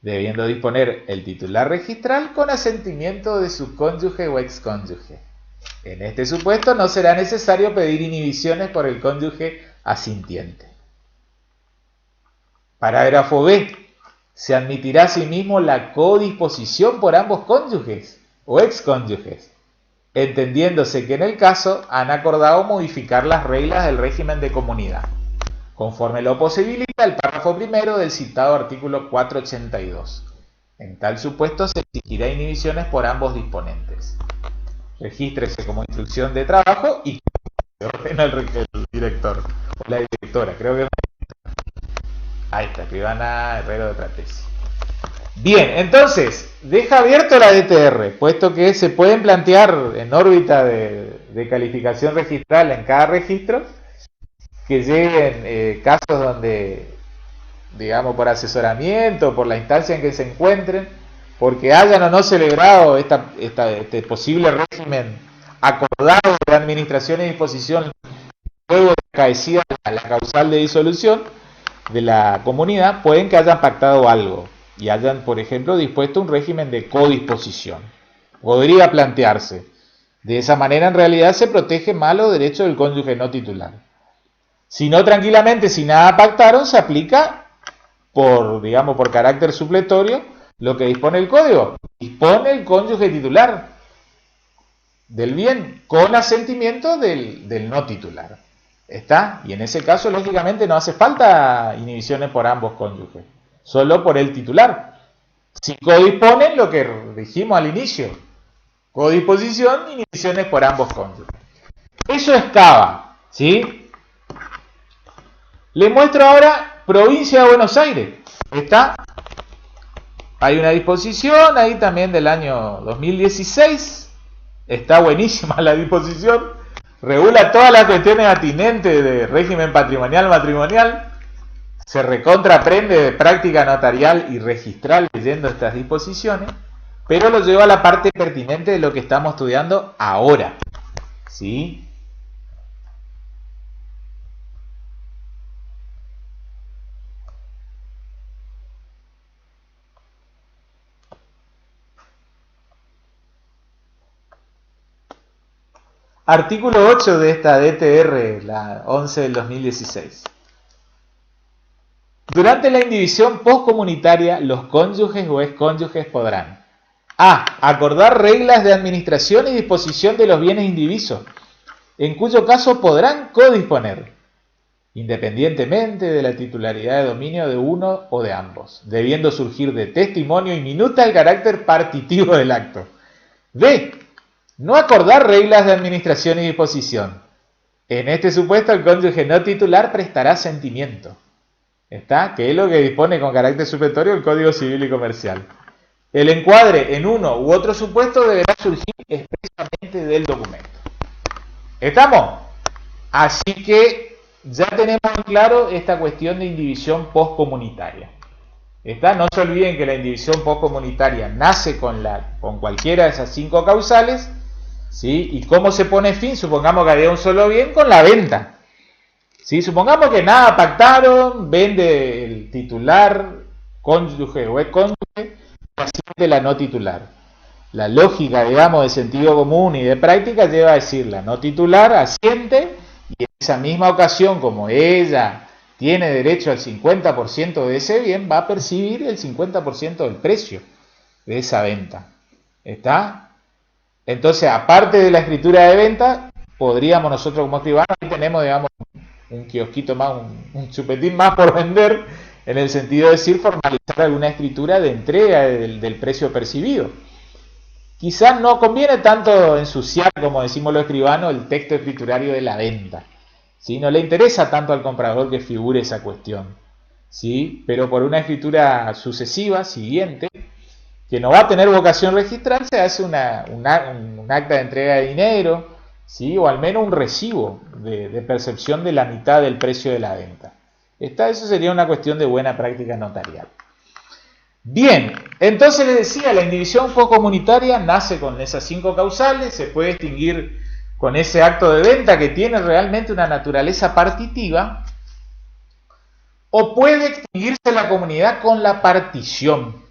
debiendo disponer el titular registral con asentimiento de su cónyuge o excónyuge. En este supuesto no será necesario pedir inhibiciones por el cónyuge asintiente. Parágrafo B. Se admitirá asimismo la codisposición por ambos cónyuges o excónyuges, entendiéndose que en el caso han acordado modificar las reglas del régimen de comunidad, conforme lo posibilita el párrafo primero del citado artículo 482. En tal supuesto se exigirá inhibiciones por ambos disponentes. Regístrese como instrucción de trabajo y que ordena el director o la directora, creo que ahí está, Escribana Herrero de Pratesi. Bien, entonces, deja abierto la DTR, puesto que se pueden plantear en órbita de calificación registral en cada registro, que lleguen casos donde, digamos, por asesoramiento, por la instancia en que se encuentren, porque hayan o no celebrado este posible régimen acordado de administración y disposición luego de acaecida la causal de disolución de la comunidad, pueden que hayan pactado algo y hayan, por ejemplo, dispuesto un régimen de codisposición. Podría plantearse. De esa manera, en realidad, se protege más los derechos del cónyuge no titular. Si no, tranquilamente, si nada pactaron, se aplica por carácter supletorio lo que dispone el código. Dispone el cónyuge titular del bien con asentimiento del no titular. ¿Está? Y en ese caso, lógicamente, no hace falta inhibiciones por ambos cónyuges, solo por el titular. Si codisponen, lo que dijimos al inicio, codisposición, inhibiciones por ambos cónyuges. Eso es Cava, ¿sí? Les muestro ahora provincia de Buenos Aires. ¿Está? Hay una disposición ahí también del año 2016. Está buenísima la disposición. Regula todas las cuestiones atinentes de régimen patrimonial, matrimonial. Se recontraprende de práctica notarial y registral leyendo estas disposiciones, pero lo lleva a la parte pertinente de lo que estamos estudiando ahora, ¿sí? Artículo 8 de esta DTR, la 11 del 2016. Durante la indivisión postcomunitaria, los cónyuges o excónyuges podrán A. Acordar reglas de administración y disposición de los bienes indivisos, en cuyo caso podrán codisponer, independientemente de la titularidad de dominio de uno o de ambos, debiendo surgir de testimonio y minuta el carácter partitivo del acto. B. No acordar reglas de administración y disposición. En este supuesto, el cónyuge no titular prestará sentimiento. ¿Está? Que es lo que dispone con carácter supletorio el Código Civil y Comercial. El encuadre en uno u otro supuesto deberá surgir expresamente del documento. ¿Estamos? Así que ya tenemos en claro esta cuestión de indivisión postcomunitaria. ¿Está? No se olviden que la indivisión postcomunitaria nace con cualquiera de esas 5 causales, ¿sí? ¿Y cómo se pone fin? Supongamos que había un solo bien con la venta. ¿Sí? Supongamos que nada pactaron, vende el titular, cónyuge o excónyuge, de la no titular. La lógica, digamos, de sentido común y de práctica lleva a decir la no titular asiente y en esa misma ocasión, como ella tiene derecho al 50% de ese bien, va a percibir el 50% del precio de esa venta. ¿Está? Entonces, aparte de la escritura de venta, podríamos nosotros como escribanos, ahí tenemos, digamos, un kiosquito más, un chupetín más por vender, en el sentido de decir formalizar alguna escritura de entrega del precio percibido. Quizás no conviene tanto ensuciar, como decimos los escribanos, el texto escriturario de la venta, ¿sí? No le interesa tanto al comprador que figure esa cuestión, ¿sí? Pero por una escritura sucesiva, siguiente, que no va a tener vocación registral, se hace un acta de entrega de dinero, ¿sí? O al menos un recibo de percepción de la mitad del precio de la venta. Eso sería una cuestión de buena práctica notarial. Bien, entonces les decía, la indivisión postcomunitaria nace con esas 5 causales, se puede distinguir con ese acto de venta que tiene realmente una naturaleza partitiva, o puede extinguirse la comunidad con la partición.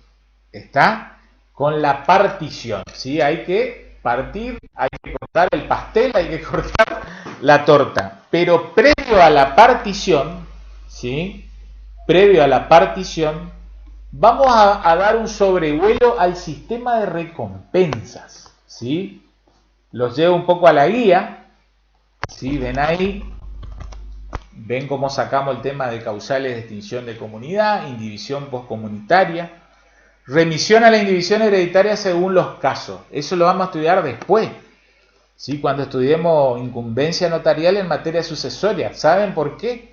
¿Está? Con la partición, ¿sí? Hay que partir, hay que cortar el pastel, hay que cortar la torta. Pero previo a la partición, ¿sí? Previo a la partición, vamos a dar un sobrevuelo al sistema de recompensas, ¿sí? Los llevo un poco a la guía, ¿sí? Ven ahí, ven cómo sacamos el tema de causales de extinción de comunidad, indivisión postcomunitaria, remisión a la indivisión hereditaria según los casos. Eso lo vamos a estudiar después, ¿sí? Cuando estudiemos incumbencia notarial en materia sucesoria. ¿Saben por qué?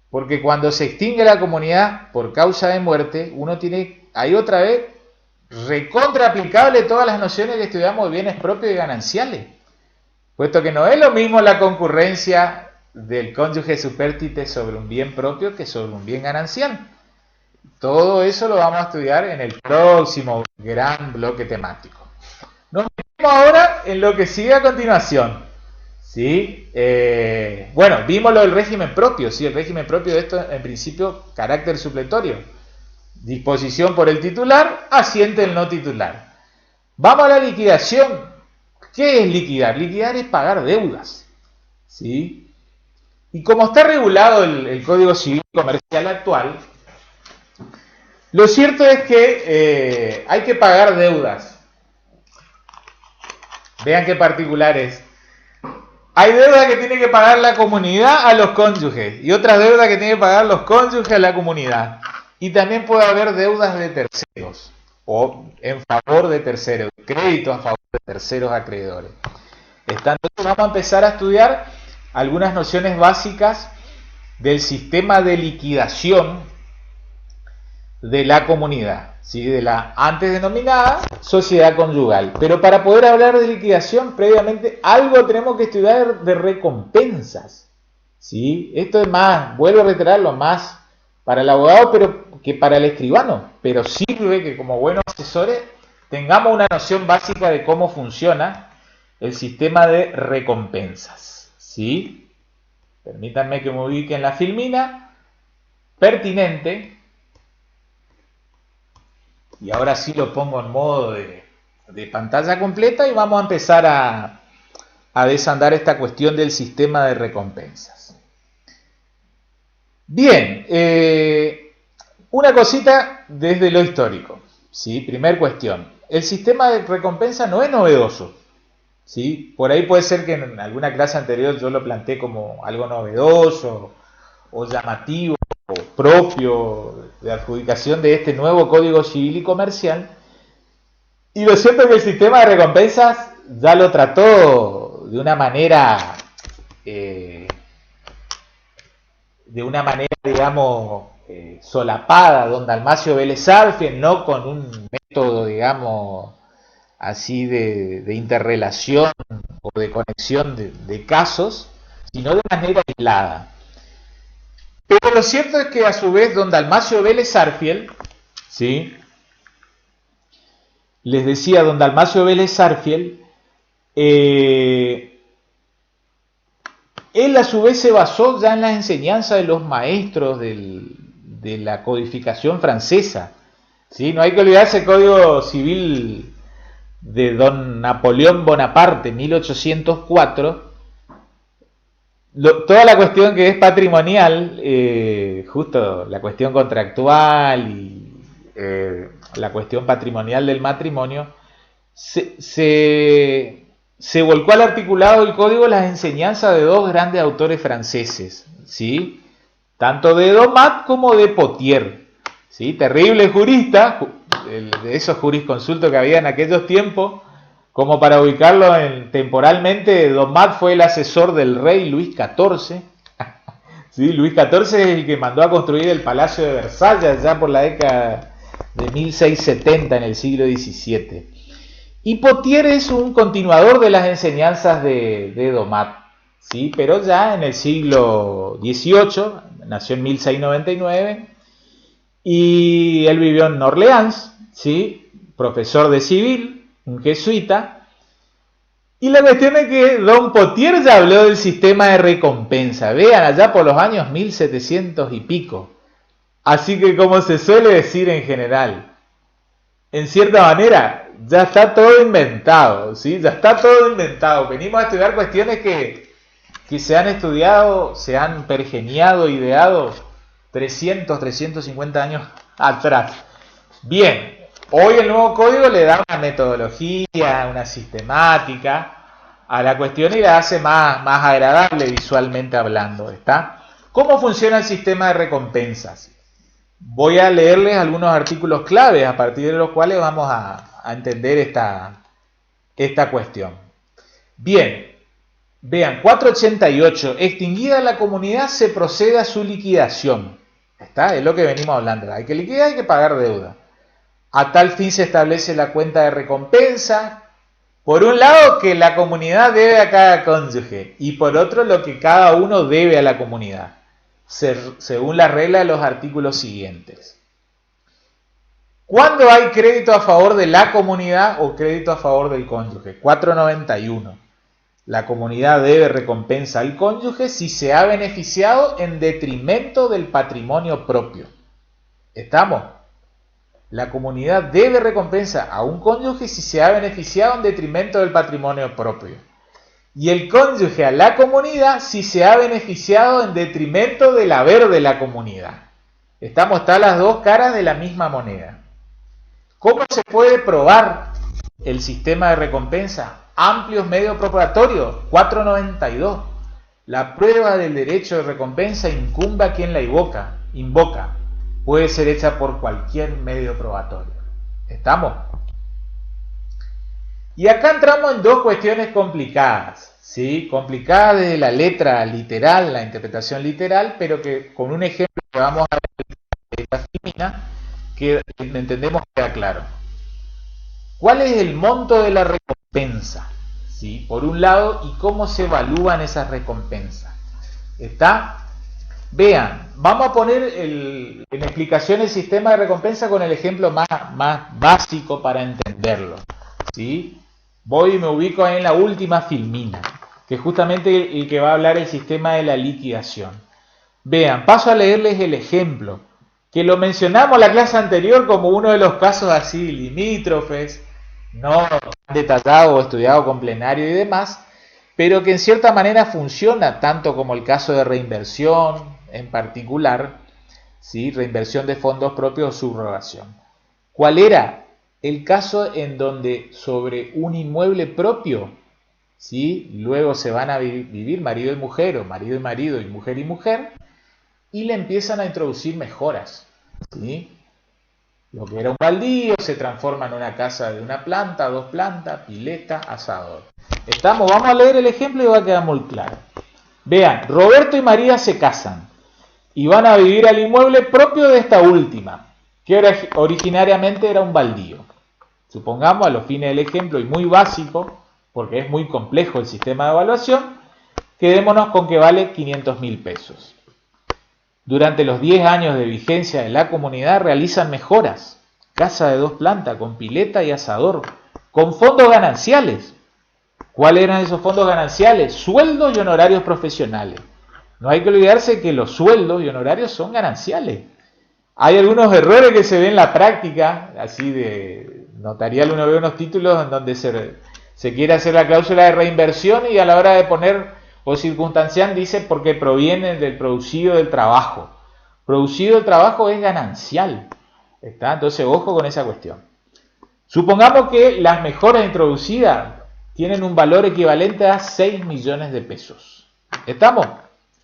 Porque cuando se extingue la comunidad por causa de muerte, uno tiene, ahí otra vez, recontra aplicable todas las nociones que estudiamos de bienes propios y gananciales. Puesto que no es lo mismo la concurrencia del cónyuge supérstite sobre un bien propio que sobre un bien ganancial. Todo eso lo vamos a estudiar en el próximo gran bloque temático. Nos metemos ahora en lo que sigue a continuación, ¿sí? Bueno, vimos lo del régimen propio, ¿sí? El régimen propio de esto, en principio, carácter supletorio. Disposición por el titular, asiente el no titular. Vamos a la liquidación. ¿Qué es liquidar? Liquidar es pagar deudas, ¿sí? Y como está regulado el Código Civil Comercial actual, lo cierto es que hay que pagar deudas. Vean qué particulares. Hay deudas que tiene que pagar la comunidad a los cónyuges y otras deudas que tienen que pagar los cónyuges a la comunidad. Y también puede haber deudas de terceros o en favor de terceros, créditos a favor de terceros acreedores. Entonces vamos a empezar a estudiar algunas nociones básicas del sistema de liquidación de la comunidad, ¿sí? De la antes denominada sociedad conyugal. Pero para poder hablar de liquidación, previamente algo tenemos que estudiar de recompensas, ¿sí? Esto es más, vuelvo a reiterarlo, más para el abogado pero que para el escribano, pero sirve que como buenos asesores tengamos una noción básica de cómo funciona el sistema de recompensas, ¿sí? Permítanme que me ubique en la filmina pertinente. Y ahora sí lo pongo en modo de pantalla completa y vamos a empezar a desandar esta cuestión del sistema de recompensas. Bien, una cosita desde lo histórico. ¿sí? Primer cuestión. El sistema de recompensa no es novedoso, ¿sí? Por ahí puede ser que en alguna clase anterior yo lo planteé como algo novedoso o llamativo o propio de adjudicación de este nuevo Código Civil y Comercial. Y lo cierto es que el sistema de recompensas ya lo trató de una manera, digamos, solapada, don Dalmacio Vélez Arfiel, no con un método, digamos, así de interrelación o de conexión de casos, sino de manera aislada. Pero lo cierto es que a su vez don Dalmacio Vélez Arfiel, ¿sí? Les decía, don Dalmacio Vélez Arfiel, él a su vez se basó ya en las enseñanzas de los maestros de la codificación francesa, ¿sí? No hay que olvidarse el Código Civil de don Napoleón Bonaparte, 1804, toda la cuestión que es patrimonial, justo la cuestión contractual y la cuestión patrimonial del matrimonio, se volcó al articulado del código las enseñanzas de dos grandes autores franceses, ¿sí? Tanto de Domat como de Potier, ¿sí? Terrible jurista, de esos jurisconsultos que había en aquellos tiempos. Como para ubicarlo temporalmente, Domat fue el asesor del rey Luis XIV. ¿Sí? Luis XIV es el que mandó a construir el Palacio de Versalles ya por la década de 1670 en el siglo XVII. Y Potier es un continuador de las enseñanzas de Domat, ¿sí? Pero ya en el siglo XVIII, nació en 1699, y él vivió en Orleans, ¿sí? Profesor de civil, un jesuita. Y la cuestión es que don Potier ya habló del sistema de recompensa, vean, allá por los años 1700 y pico. Así que, como se suele decir en general, en cierta manera, ya está todo inventado, ¿sí? Ya está todo inventado. Venimos a estudiar cuestiones que se han estudiado, se han pergeniado, ideado 350 años atrás. Bien, hoy el nuevo código le da una metodología, una sistemática a la cuestión y la hace más agradable visualmente hablando, ¿está? ¿Cómo funciona el sistema de recompensas? Voy a leerles algunos artículos claves a partir de los cuales vamos a entender esta cuestión. Bien, vean, 488, extinguida la comunidad se procede a su liquidación. ¿Está? Es lo que venimos hablando. Hay que liquidar, hay que pagar deuda. A tal fin se establece la cuenta de recompensa. Por un lado, que la comunidad debe a cada cónyuge. Y por otro, lo que cada uno debe a la comunidad, según la regla de los artículos siguientes. ¿Cuándo hay crédito a favor de la comunidad o crédito a favor del cónyuge? 491. La comunidad debe recompensa al cónyuge si se ha beneficiado en detrimento del patrimonio propio. ¿Estamos? La comunidad debe recompensa a un cónyuge si se ha beneficiado en detrimento del patrimonio propio. Y el cónyuge a la comunidad si se ha beneficiado en detrimento del haber de la comunidad. ¿Estamos? Están las dos caras de la misma moneda. ¿Cómo se puede probar el sistema de recompensa? Amplios medios probatorios. 492. La prueba del derecho de recompensa incumbe a quien la invoca. Puede ser hecha por cualquier medio probatorio. ¿Estamos? Y acá entramos en dos cuestiones complicadas, ¿sí? Complicadas desde la letra literal, la interpretación literal, pero que con un ejemplo que vamos a ver de esta filmina, que entendemos que queda claro. ¿Cuál es el monto de la recompensa? ¿Sí? Por un lado, y cómo se evalúan esas recompensas. ¿Está? Vean, vamos a poner en explicación el sistema de recompensa con el ejemplo más básico para entenderlo, ¿sí? Voy y me ubico en la última filmina, que es justamente el que va a hablar el sistema de la liquidación. Vean, paso a leerles el ejemplo, que lo mencionamos en la clase anterior como uno de los casos así limítrofes, no detallado o estudiado con plenario y demás, pero que en cierta manera funciona tanto como el caso de reinversión en particular, ¿sí? Reinversión de fondos propios o subrogación. ¿Cuál era? El caso en donde sobre un inmueble propio, ¿sí? Luego se van a vivir marido y mujer, o marido y marido, y mujer, y le empiezan a introducir mejoras, ¿sí? Lo que era un baldío se transforma en una casa de una planta, dos plantas, pileta, asador. Vamos a leer el ejemplo y va a quedar muy claro. Vean, Roberto y María se casan y van a vivir al inmueble propio de esta última, que originariamente era un baldío. Supongamos, a los fines del ejemplo, y muy básico, porque es muy complejo el sistema de evaluación, quedémonos con que vale 500.000 pesos. Durante los 10 años de vigencia de la comunidad realizan mejoras, casa de 2 plantas, con pileta y asador, con fondos gananciales. ¿Cuáles eran esos fondos gananciales? Sueldos y honorarios profesionales. No hay que olvidarse que los sueldos y honorarios son gananciales. Hay algunos errores que se ven en la práctica, así de notarial, uno ve unos títulos en donde se quiere hacer la cláusula de reinversión y a la hora de poner o circunstancial dice porque provienen del producido del trabajo. Producido del trabajo es ganancial. ¿Está? Entonces, ojo con esa cuestión. Supongamos que las mejoras introducidas tienen un valor equivalente a 6 millones de pesos. ¿Estamos?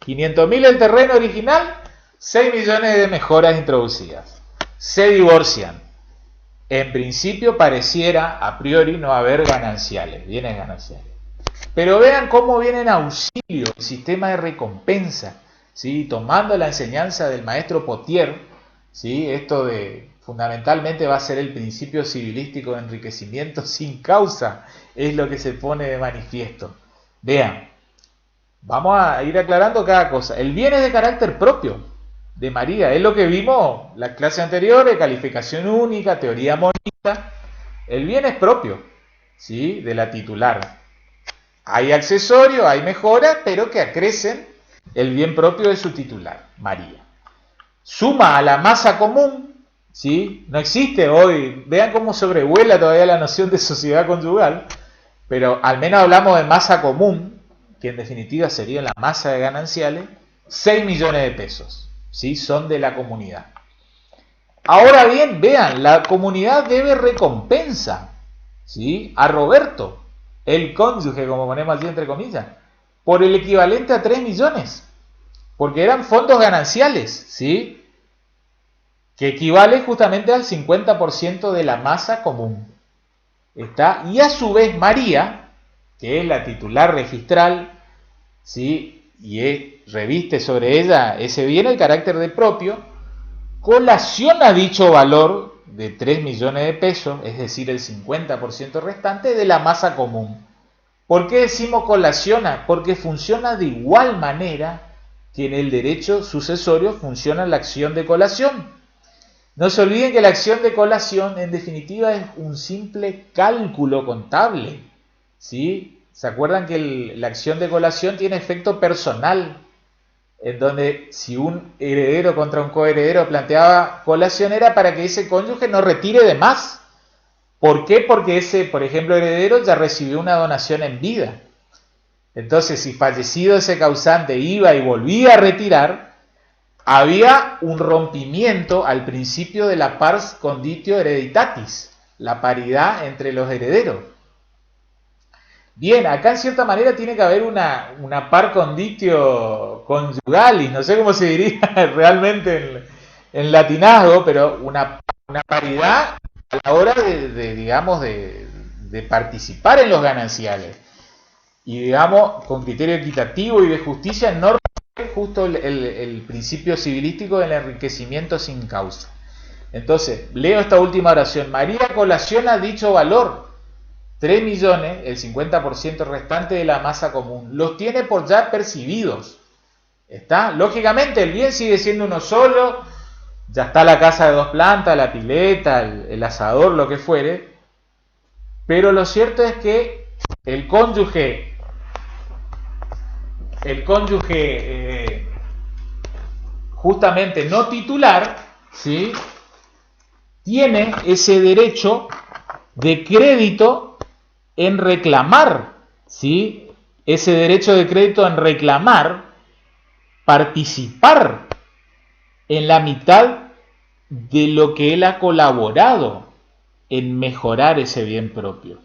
500.000 el terreno original, 6 millones de mejoras introducidas. Se divorcian. En principio pareciera a priori no haber gananciales, bienes gananciales. Pero vean cómo viene en auxilio el sistema de recompensa, ¿sí? Tomando la enseñanza del maestro Potier, ¿sí? Esto de fundamentalmente va a ser el principio civilístico de enriquecimiento sin causa, es lo que se pone de manifiesto. Vean, vamos a ir aclarando cada cosa. El bien es de carácter propio de María, es lo que vimos la clase anterior, de calificación única, teoría monista. El bien es propio, ¿sí? De la titular. Hay accesorios, hay mejoras, pero que acrecen el bien propio de su titular, María. Suma a la masa común, ¿sí? No existe hoy, vean cómo sobrevuela todavía la noción de sociedad conyugal, pero al menos hablamos de masa común, que en definitiva sería la masa de gananciales, 6 millones de pesos, ¿sí? Son de la comunidad. Ahora bien, vean, la comunidad debe recompensa, ¿sí? A Roberto, el cónyuge, como ponemos así entre comillas, por el equivalente a 3 millones, porque eran fondos gananciales, ¿sí? Que equivale justamente al 50% de la masa común. ¿Está? Y a su vez María, que es la titular registral, ¿sí? Y reviste sobre ella ese bien el carácter de propio, colaciona dicho valor de 3 millones de pesos, es decir, el 50% restante de la masa común. ¿Por qué decimos colaciona? Porque funciona de igual manera que en el derecho sucesorio funciona la acción de colación. No se olviden que la acción de colación en definitiva es un simple cálculo contable, ¿sí? ¿Se acuerdan que la acción de colación tiene efecto personal? En donde si un heredero contra un coheredero planteaba colación era para que ese cónyuge no retire de más. ¿Por qué? Porque ese, por ejemplo, heredero ya recibió una donación en vida. Entonces, si fallecido ese causante iba y volvía a retirar, había un rompimiento al principio de la pars conditio hereditatis, la paridad entre los herederos. Bien, acá en cierta manera tiene que haber una par conditio conyugalis, no sé cómo se diría realmente en latinazgo, pero una paridad a la hora de participar en los gananciales. Y digamos, con criterio equitativo y de justicia, no romper justo el principio civilístico del enriquecimiento sin causa. Entonces, leo esta última oración. María colaciona dicho valor, 3 millones, el 50% restante de la masa común, los tiene por ya percibidos. ¿Está? Lógicamente, el bien sigue siendo uno solo, ya está la casa de 2 plantas, la pileta, el asador, lo que fuere, pero lo cierto es que el cónyuge justamente no titular, ¿sí? Tiene ese derecho de crédito en reclamar, ¿sí? Ese derecho de crédito en reclamar, participar en la mitad de lo que él ha colaborado en mejorar ese bien propio.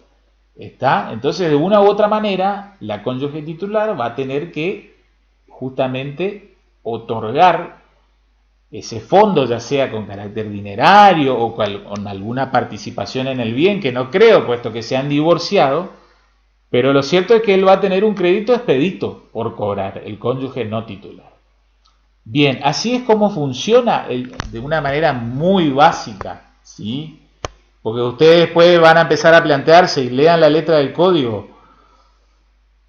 ¿Está? Entonces, de una u otra manera, la cónyuge titular va a tener que justamente otorgar ese fondo, ya sea con carácter dinerario o con alguna participación en el bien, que no creo, puesto que se han divorciado, pero lo cierto es que él va a tener un crédito expedito por cobrar, el cónyuge no titular. Bien, así es como funciona de una manera muy básica, ¿sí? Porque ustedes después van a empezar a plantearse y lean la letra del código.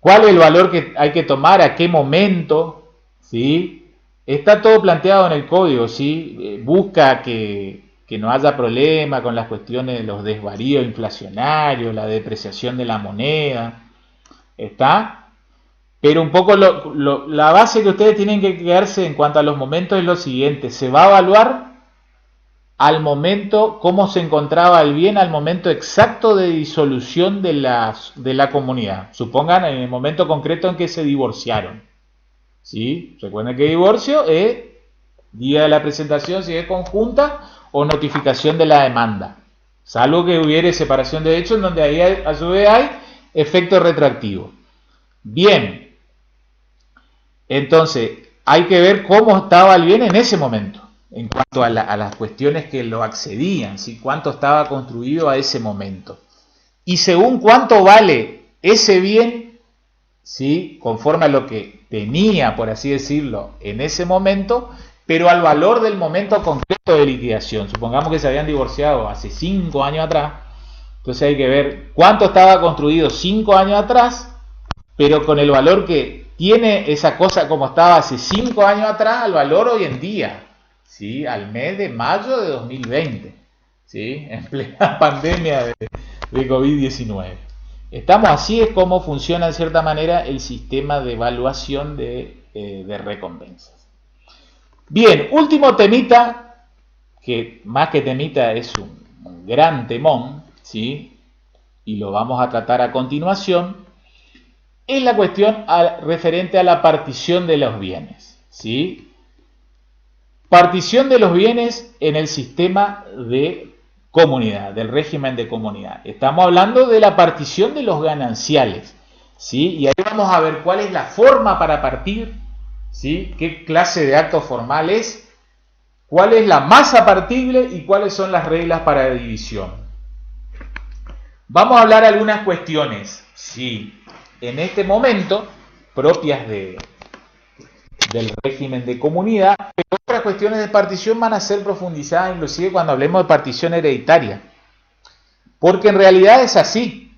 ¿Cuál es el valor que hay que tomar? ¿A qué momento? ¿Sí? Está todo planteado en el código, ¿sí? Busca que no haya problema con las cuestiones de los desvaríos inflacionarios, la depreciación de la moneda. ¿Está? Pero un poco la base que ustedes tienen que quedarse en cuanto a los momentos es lo siguiente. Se va a evaluar al momento, cómo se encontraba el bien al momento exacto de disolución de la comunidad. Supongan en el momento concreto en que se divorciaron. ¿Sí? Recuerden que divorcio es día de la presentación, si es conjunta, o notificación de la demanda. Salvo que hubiere separación de hechos, en donde ahí a su vez hay efecto retroactivo. Bien. Entonces, hay que ver cómo estaba el bien en ese momento. En cuanto a las cuestiones que lo accedían, ¿sí? Cuánto estaba construido a ese momento. Y según cuánto vale ese bien, ¿sí? Conforme a lo que tenía, por así decirlo, en ese momento, pero al valor del momento concreto de liquidación. Supongamos que se habían divorciado hace 5 años atrás, entonces hay que ver cuánto estaba construido 5 años atrás, pero con el valor que tiene esa cosa como estaba hace 5 años atrás, al valor hoy en día. ¿Sí? Al mes de mayo de 2020, ¿sí? En plena pandemia de COVID-19. Así es como funciona de cierta manera el sistema de evaluación de recompensas. Bien, último temita, que más que temita es un gran temón, ¿sí? Y lo vamos a tratar a continuación, es la cuestión referente a la partición de los bienes, ¿sí? Partición de los bienes en el sistema de comunidad, del régimen de comunidad. Estamos hablando de la partición de los gananciales, ¿sí? Y ahí vamos a ver cuál es la forma para partir, ¿sí? Qué clase de acto formal es, cuál es la masa partible y cuáles son las reglas para la división. Vamos a hablar algunas cuestiones, ¿sí? En este momento, propias del régimen de comunidad, pero otras cuestiones de partición van a ser profundizadas inclusive cuando hablemos de partición hereditaria, porque en realidad es así.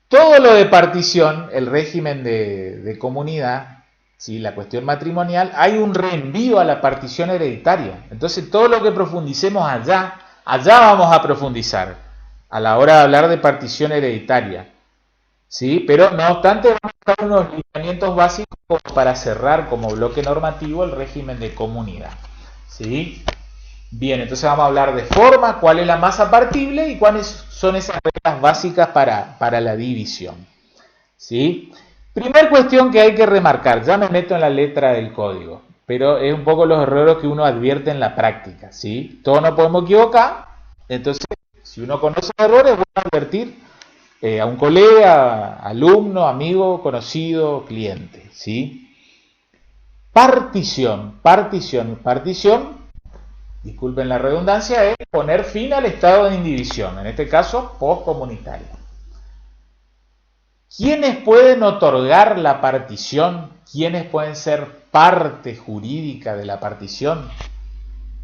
Todo lo de partición, el régimen de comunidad, ¿sí? La cuestión matrimonial, hay un reenvío a la partición hereditaria. Entonces todo lo que profundicemos allá vamos a profundizar a la hora de hablar de partición hereditaria. ¿Sí? Pero no obstante vamos a dar unos lineamientos básicos para cerrar como bloque normativo el régimen de comunidad. ¿Sí? Bien, entonces vamos a hablar de forma, cuál es la masa partible y cuáles son esas reglas básicas para la división. ¿Sí? Primer cuestión que hay que remarcar, ya me meto en la letra del código, pero es un poco los errores que uno advierte en la práctica. ¿Sí? Todos nos podemos equivocar, entonces si uno conoce errores, voy a advertir a un colega, alumno, amigo, conocido, cliente, ¿sí? Partición, disculpen la redundancia, es poner fin al estado de indivisión, en este caso postcomunitario. ¿Quiénes pueden otorgar la partición? ¿Quiénes pueden ser parte jurídica de la partición?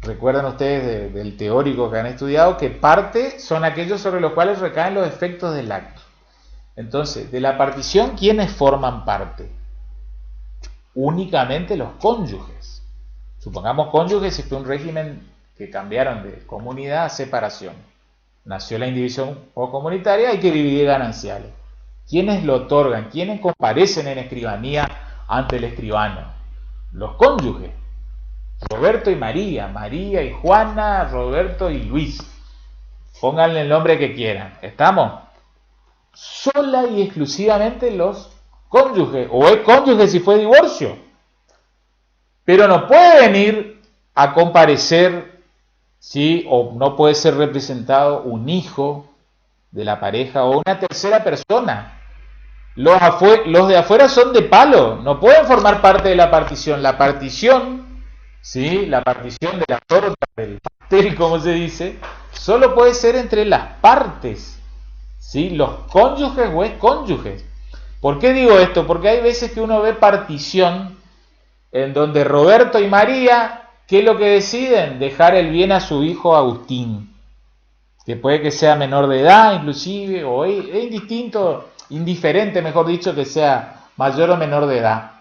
Recuerdan ustedes del teórico que han estudiado que parte son aquellos sobre los cuales recaen los efectos del acto. Entonces, de la partición, ¿quiénes forman parte? Únicamente los cónyuges. Supongamos cónyuges si fue un régimen que cambiaron de comunidad a separación. Nació la indivisión o comunitaria, hay que dividir gananciales. ¿Quiénes lo otorgan? ¿Quiénes comparecen en escribanía ante el escribano? Los cónyuges. Roberto y María, María y Juana, Roberto y Luis. Pónganle el nombre que quieran. ¿Estamos? Sola y exclusivamente los cónyuges, o es cónyuge si fue divorcio. Pero no puede venir a comparecer, ¿sí? O no puede ser representado un hijo de la pareja o una tercera persona. Los de afuera son de palo, no pueden formar parte de la partición. La partición, ¿sí? La partición de la torta, del pastel, como se dice, solo puede ser entre las partes, ¿sí? Los cónyuges o excónyuges. ¿Por qué digo esto? Porque hay veces que uno ve partición en donde Roberto y María, ¿qué es lo que deciden? Dejar el bien a su hijo Agustín, que puede que sea menor de edad inclusive, o es indistinto, indiferente mejor dicho, que sea mayor o menor de edad.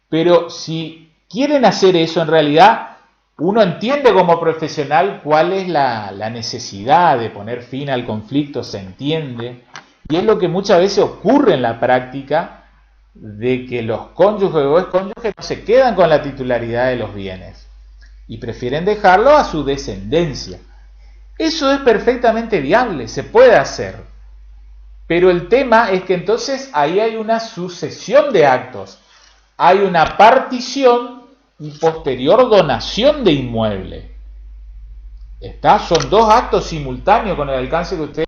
Pero si quieren hacer eso, en realidad uno entiende como profesional cuál es la necesidad de poner fin al conflicto, se entiende, y es lo que muchas veces ocurre en la práctica, de que los cónyuges o excónyuges no se quedan con la titularidad de los bienes y prefieren dejarlo a su descendencia. Eso es perfectamente viable, se puede hacer, pero el tema es que entonces ahí hay una sucesión de actos, hay una partición y posterior donación de inmueble. Son dos actos simultáneos con el alcance que ustedes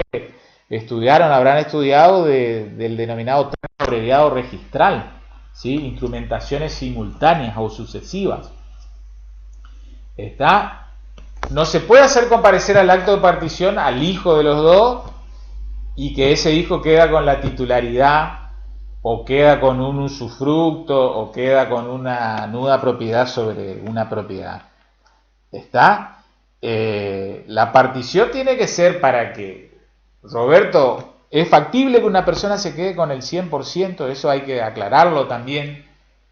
estudiaron, habrán estudiado del denominado tramo abreviado registral, ¿sí? Instrumentaciones simultáneas o sucesivas. No se puede hacer comparecer al acto de partición al hijo de los dos y que ese hijo queda con la titularidad o queda con un usufructo o queda con una nuda propiedad sobre una propiedad. La partición tiene que ser para que Roberto, es factible que una persona se quede con el 100%, eso hay que aclararlo también,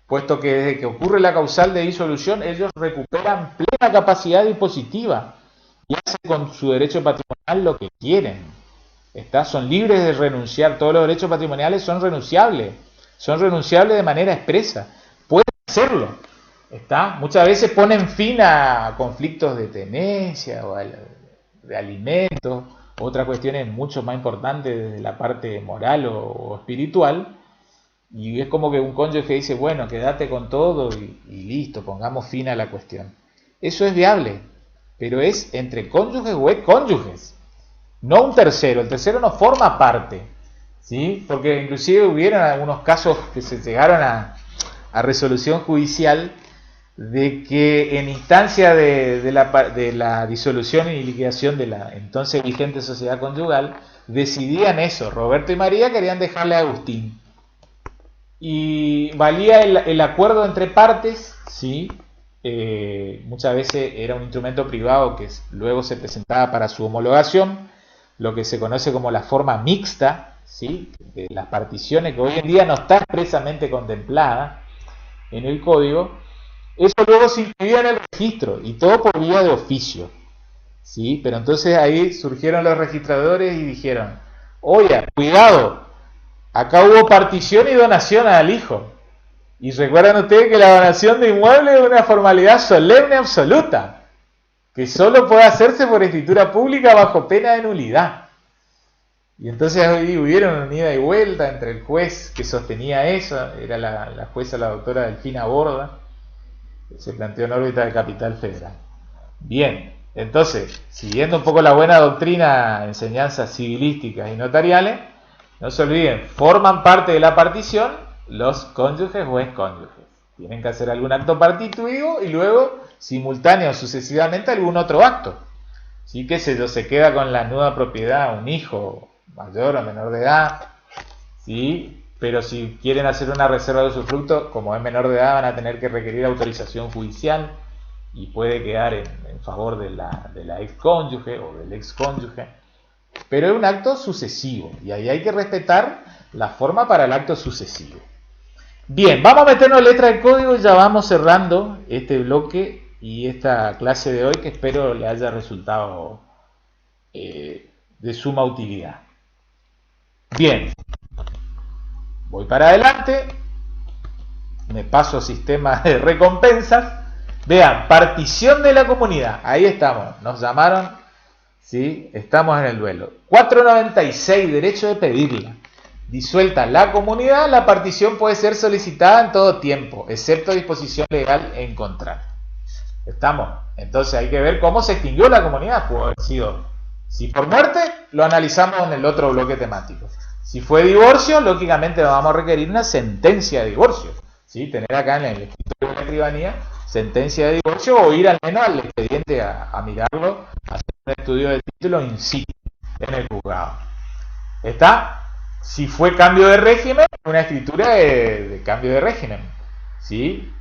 puesto que desde que ocurre la causal de disolución, ellos recuperan plena capacidad dispositiva y hacen con su derecho patrimonial lo que quieren. Son libres de renunciar, todos los derechos patrimoniales son renunciables de manera expresa, pueden hacerlo. Muchas veces ponen fin a conflictos de tenencia o de alimentos, otras cuestiones mucho más importantes desde la parte moral o espiritual, y es como que un cónyuge dice, bueno, quédate con todo y listo, pongamos fin a la cuestión. Eso es viable, pero es entre cónyuges o excónyuges, no un tercero. El tercero no forma parte, ¿sí? Porque inclusive hubieron algunos casos que se llegaron a resolución judicial de que en instancia de la disolución y liquidación de la entonces vigente sociedad conyugal, decidían eso. Roberto y María querían dejarle a Agustín. Y valía el acuerdo entre partes, ¿sí? Muchas veces era un instrumento privado que luego se presentaba para su homologación, lo que se conoce como la forma mixta, ¿sí? De las particiones, que hoy en día no está expresamente contemplada en el código. Eso luego se inscribía en el registro y todo por vía de oficio, ¿sí? Pero entonces ahí surgieron los registradores y dijeron, oye, cuidado, acá hubo partición y donación al hijo. Y recuerdan ustedes que la donación de inmuebles es una formalidad solemne absoluta, que solo puede hacerse por escritura pública bajo pena de nulidad. Y entonces ahí hubieron una ida y vuelta entre el juez que sostenía eso, era la jueza, la doctora Delfina Borda, se planteó en órbita de Capital Federal. Bien, entonces, siguiendo un poco la buena doctrina, enseñanzas civilísticas y notariales, no se olviden, forman parte de la partición los cónyuges o excónyuges. Tienen que hacer algún acto partitivo y luego, simultáneo o sucesivamente, algún otro acto. ¿Sí? Que se queda con la nueva propiedad un hijo mayor o menor de edad, ¿sí? Pero si quieren hacer una reserva de usufructo, como es menor de edad, van a tener que requerir autorización judicial y puede quedar en favor de la excónyuge o del excónyuge. Pero es un acto sucesivo y ahí hay que respetar la forma para el acto sucesivo. Bien, vamos a meternos en letra del código y ya vamos cerrando este bloque y esta clase de hoy, que espero le haya resultado de suma utilidad. Bien. Voy para adelante, me paso a sistema de recompensas. Vean, partición de la comunidad, ahí estamos, nos llamaron, ¿sí? Estamos en el duelo. 496, derecho de pedirla. Disuelta la comunidad, la partición puede ser solicitada en todo tiempo, excepto disposición legal en contrario. ¿Estamos? Entonces hay que ver cómo se extinguió la comunidad. Pudo haber sido, si por muerte, lo analizamos en el otro bloque temático. Si fue divorcio, lógicamente vamos a requerir una sentencia de divorcio. ¿Sí? Tener acá en el escritorio de la escribanía sentencia de divorcio o ir al menos al expediente a mirarlo, a hacer un estudio del título in situ en el juzgado. ¿Está? Si fue cambio de régimen, una escritura de cambio de régimen. ¿Sí?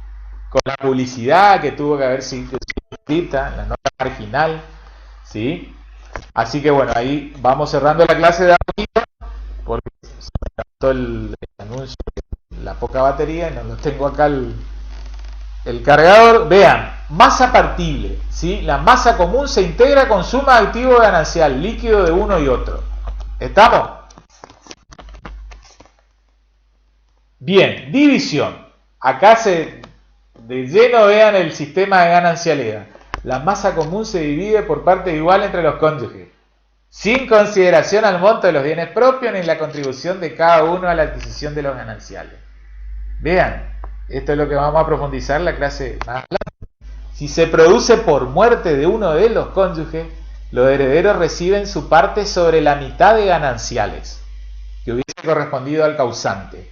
Con la publicidad que tuvo que haber sido escrita, la nota marginal. ¿Sí? Así que bueno, ahí vamos cerrando la clase de a poquito, porque se me gastó el anuncio de la poca batería y no lo tengo acá el cargador. Vean, masa partible, ¿sí? La masa común se integra con suma de activo ganancial, líquido de uno y otro. ¿Estamos? Bien, división. Acá de lleno vean el sistema de ganancialidad. La masa común se divide por parte igual entre los cónyuges, sin consideración al monto de los bienes propios ni la contribución de cada uno a la adquisición de los gananciales. Vean, esto es lo que vamos a profundizar en la clase más adelante. Si se produce por muerte de uno de los cónyuges, los herederos reciben su parte sobre la mitad de gananciales que hubiese correspondido al causante.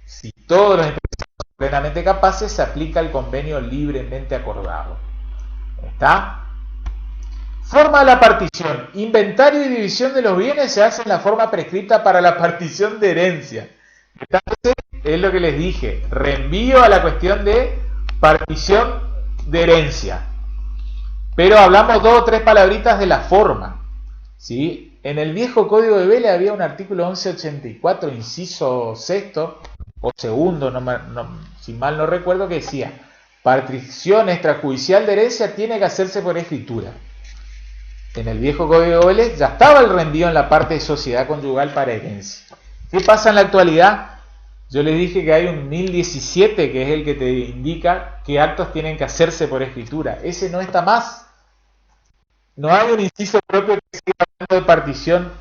Si todos los empresarios son plenamente capaces, se aplica el convenio libremente acordado. ¿Está? Forma de la partición. Inventario y división de los bienes se hace en la forma prescrita para la partición de herencia. Entonces, es lo que les dije. Reenvío a la cuestión de partición de herencia. Pero hablamos 2 o 3 palabritas de la forma. ¿Sí? En el viejo Código de Vélez había un artículo 1184, inciso sexto o segundo, si mal no recuerdo, que decía: partición extrajudicial de herencia tiene que hacerse por escritura. En el viejo Código de Vélez ya estaba el reenvío en la parte de sociedad conyugal para herencia. ¿Qué pasa en la actualidad? Yo les dije que hay un 1017 que es el que te indica qué actos tienen que hacerse por escritura. Ese no está más. No hay un inciso propio que siga hablando de partición,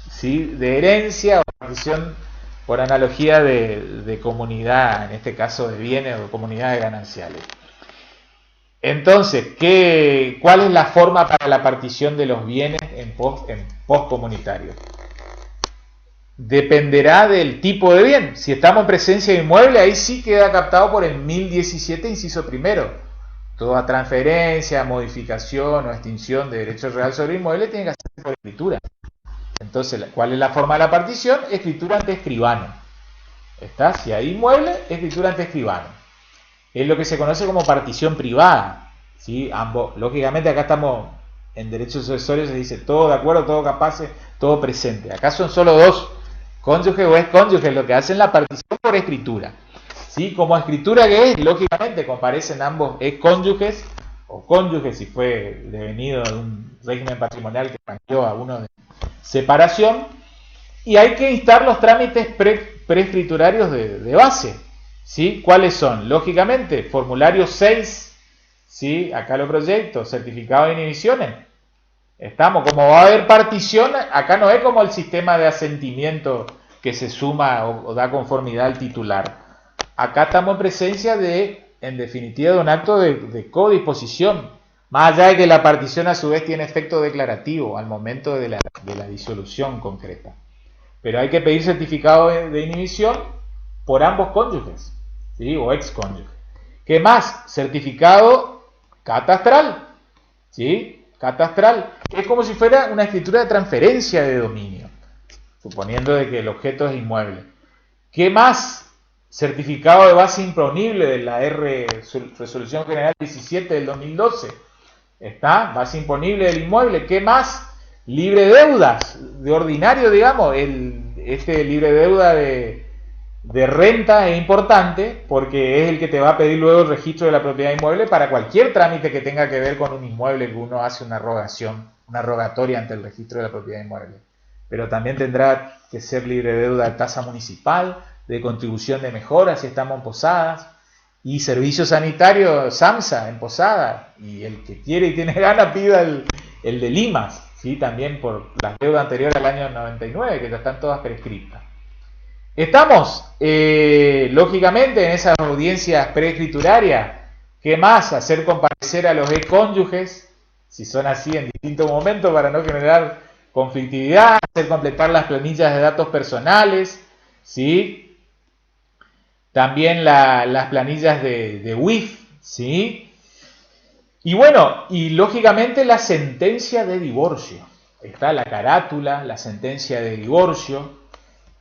¿sí?, de herencia o partición por analogía de comunidad, en este caso de bienes o comunidades gananciales. Entonces, ¿cuál es la forma para la partición de los bienes en postcomunitario? Dependerá del tipo de bien. Si estamos en presencia de inmueble, ahí sí queda captado por el 1017, inciso primero. Toda transferencia, modificación o extinción de derecho real sobre inmueble tiene que hacerse por escritura. Entonces, ¿cuál es la forma de la partición? Escritura ante escribano. ¿Está? Si hay inmueble, escritura ante escribano. Es lo que se conoce como partición privada. ¿Sí? Ambos, lógicamente acá estamos en derechos sucesorios, se dice todo de acuerdo, todo capaz, todo presente. Acá son solo 2, cónyuge o excónyuge, lo que hacen la partición por escritura. ¿Sí? Como escritura que es, lógicamente comparecen ambos excónyuges o cónyuges si fue devenido de un régimen patrimonial que cambió a uno de separación, y hay que instar los trámites preescriturarios de base. ¿Sí? ¿Cuáles son? Lógicamente, formulario 6, ¿sí?, acá lo proyecto, certificado de inhibiciones. Estamos, como va a haber partición, acá no es como el sistema de asentimiento que se suma o da conformidad al titular. Acá estamos en presencia en definitiva, de un acto de codisposición, más allá de que la partición a su vez tiene efecto declarativo al momento de la disolución concreta. Pero hay que pedir certificado de inhibición por ambos cónyuges, ¿sí?, o excónyuges. ¿Qué más? Certificado catastral, ¿sí? Catastral, que es como si fuera una escritura de transferencia de dominio, suponiendo de que el objeto es inmueble. ¿Qué más? Certificado de base imponible de la Resolución General 17 del 2012. ¿Está? Base imponible del inmueble. ¿Qué más? Libre deudas, de ordinario, digamos. Este libre deuda de renta es importante porque es el que te va a pedir luego el registro de la propiedad inmueble para cualquier trámite que tenga que ver con un inmueble que uno hace una rogatoria ante el registro de la propiedad inmueble. Pero también tendrá que ser libre deuda de tasa municipal, de contribución de mejora si estamos en posadas, y servicio sanitario SAMSA en posada, y el que quiere y tiene ganas pida el de Limas, ¿sí?, también por las deudas anteriores al año 99, que ya están todas prescritas. Estamos, lógicamente, en esas audiencias preescriturarias, ¿Qué más? Hacer comparecer a los cónyuges, si son así en distintos momentos, para no generar conflictividad, hacer completar las planillas de datos personales, ¿sí? También las planillas de WIF, ¿sí? Y bueno, y lógicamente la sentencia de divorcio. Está la carátula, la sentencia de divorcio.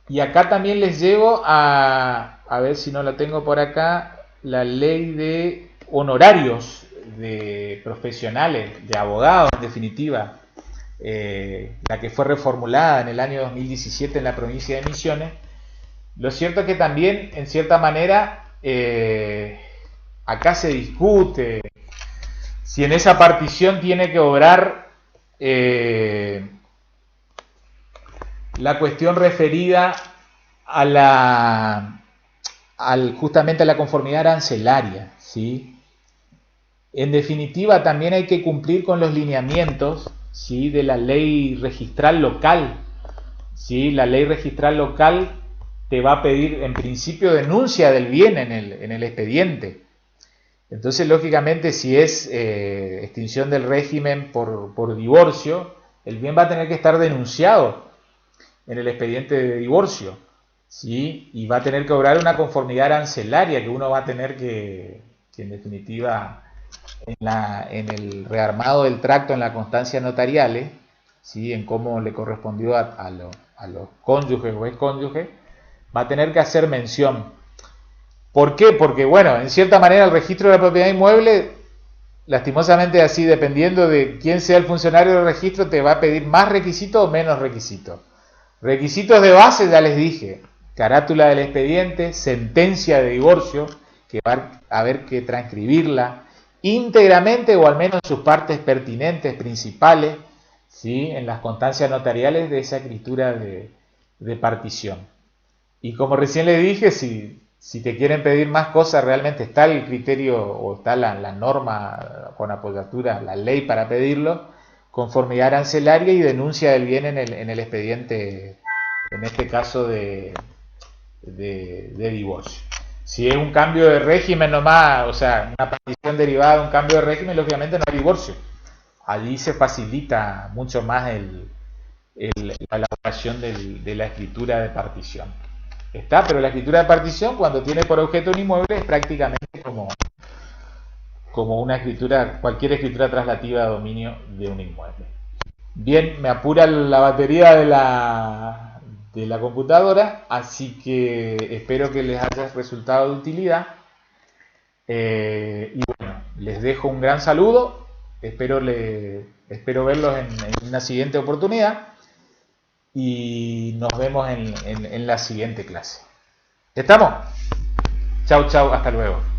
Y acá también les llevo a ver si no la tengo por acá, la ley de honorarios de profesionales, de abogados en definitiva, la que fue reformulada en el año 2017 en la provincia de Misiones. Lo cierto es que también, en cierta manera, acá se discute si en esa partición tiene que obrar la cuestión referida a justamente a la conformidad arancelaria, ¿sí? En definitiva, también hay que cumplir con los lineamientos, ¿sí?, de la ley registral local, ¿sí? La ley registral local te va a pedir, en principio, denuncia del bien en el expediente. Entonces, lógicamente, si es extinción del régimen por divorcio, el bien va a tener que estar denunciado en el expediente de divorcio, ¿sí? Y va a tener que obrar una conformidad arancelaria que uno va a tener que en definitiva, en el rearmado del tracto, en las constancias notariales, ¿sí?, en cómo le correspondió a los cónyuges o excónyuges, va a tener que hacer mención. ¿Por qué? Porque, bueno, en cierta manera el registro de la propiedad inmueble, lastimosamente así, dependiendo de quién sea el funcionario del registro, te va a pedir más requisitos o menos requisitos. Requisitos de base, ya les dije, carátula del expediente, sentencia de divorcio, que va a haber que transcribirla íntegramente o al menos en sus partes pertinentes, principales, ¿sí?, en las constancias notariales de esa escritura de partición. Y como recién les dije, si te quieren pedir más cosas, realmente está el criterio o está la norma con apoyatura, la ley para pedirlo, conformidad arancelaria y denuncia del bien en el expediente, en este caso de divorcio. Si es un cambio de régimen nomás, o sea, una partición derivada de un cambio de régimen, lógicamente no hay divorcio. Allí se facilita mucho más la elaboración de la escritura de partición. Está, pero la escritura de partición, cuando tiene por objeto un inmueble, es prácticamente como una escritura, cualquier escritura traslativa de dominio de un inmueble. Bien, me apura la batería de la computadora, así que espero que les haya resultado de utilidad. Y bueno, les dejo un gran saludo, espero verlos en una siguiente oportunidad y nos vemos en la siguiente clase. ¿Estamos? Chau, chau, hasta luego.